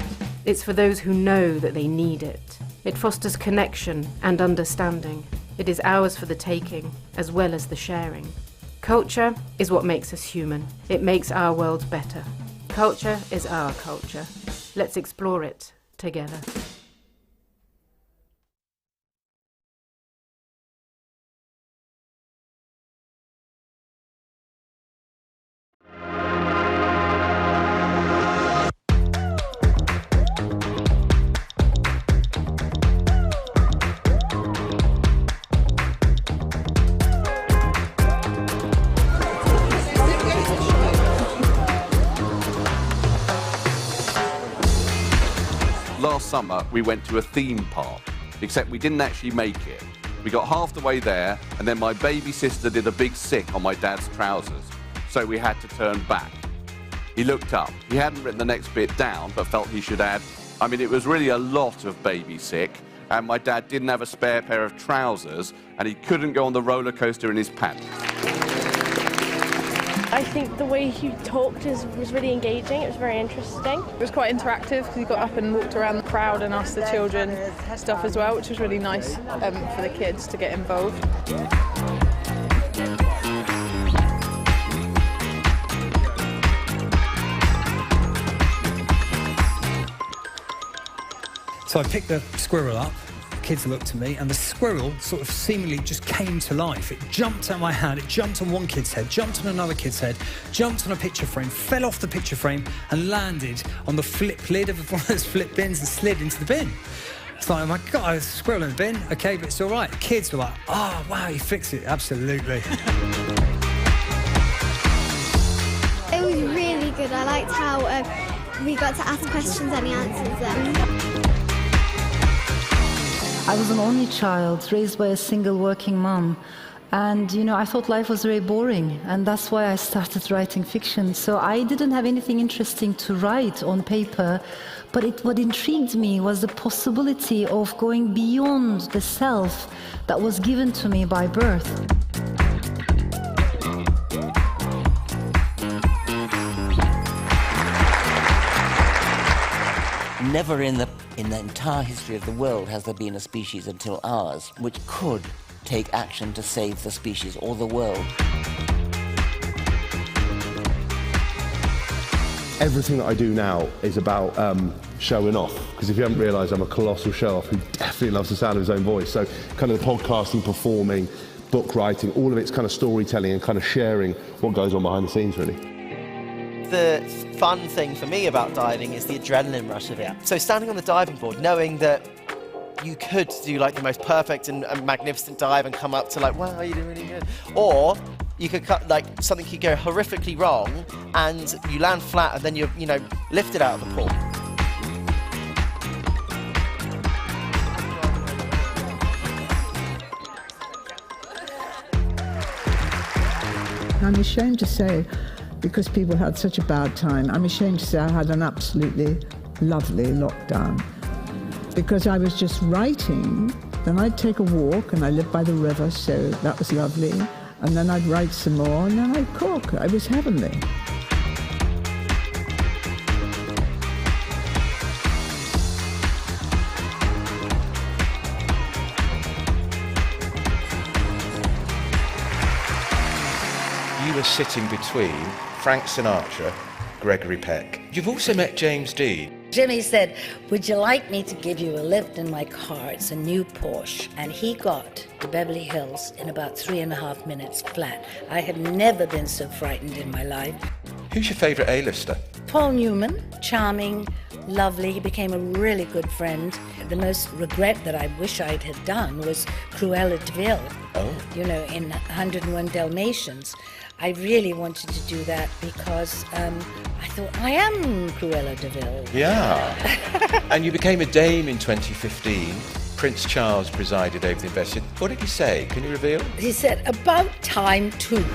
It's for those who know that they need it. It fosters connection and understanding. It is ours for the taking, as well as the sharing. Culture is what makes us human. It makes our world better. Culture is our culture. Let's explore it together.
Last summer, we went to a theme park, except we didn't actually make it. We got half the way there, and then my baby sister did a big sick on my dad's trousers, so we had to turn back. He looked up. He hadn't written the next bit down, but felt he should add, I mean, it was really a lot of baby sick, and my dad didn't have a spare pair of trousers, and he couldn't go on the roller coaster in his pants.
I think the way he talked was really engaging. It was very interesting.
It was quite interactive because he got up and walked around the crowd and asked the children stuff as well, which was really nice for the kids to get involved.
So I picked the squirrel up. Kids looked at me, and the squirrel sort of seemingly just came to life. It jumped out my hand, it jumped on one kid's head, jumped on another kid's head, jumped on a picture frame, fell off the picture frame, and landed on the flip lid of one of those flip bins and slid into the bin. It's like, oh my God, there's a squirrel in the bin, okay, but it's all right. Kids were like, oh, wow, he fixed it, absolutely.
It was really good. I liked how we got to ask questions and he answered them.
I was an only child, raised by a single working mum. And, you know, I thought life was very boring, and that's why I started writing fiction. So I didn't have anything interesting to write on paper, but what intrigued me was the possibility of going beyond the self that was given to me by birth.
Never in the entire history of the world has there been a species until ours which could take action to save the species or the world.
Everything that I do now is about showing off, because if you haven't realised, I'm a colossal show-off who definitely loves the sound of his own voice. So kind of the podcasting, performing, book writing, all of it's kind of storytelling and kind of sharing what goes on behind the scenes, really.
The fun thing for me about diving is the adrenaline rush of it. So standing on the diving board, knowing that you could do like the most perfect and magnificent dive and come up to like, wow, you're doing really good. Or you could cut, like, something could go horrifically wrong and you land flat and then you're, you know, lifted out of the pool.
I'm ashamed to say, because people had such a bad time, I'm ashamed to say I had an absolutely lovely lockdown. Because I was just writing, then I'd take a walk, and I lived by the river, so that was lovely. And then I'd write some more, and then I'd cook. It was heavenly.
You were sitting between Frank Sinatra, Gregory Peck. You've also met James Dean.
Jimmy said, would you like me to give you a lift in my car? It's a new Porsche. And he got to Beverly Hills in about 3.5 minutes flat. I have never been so frightened in my life.
Who's your favourite A-lister?
Paul Newman, charming, lovely. He became a really good friend. The most regret that I wish I'd had done was Cruella de Vil.
Oh.
You know, in 101 Dalmatians. I really wanted to do that because I thought, I am Cruella de Vil.
Yeah. And you became a dame in 2015. Prince Charles presided over the investment. What did he say? Can you reveal?
He said, about time too.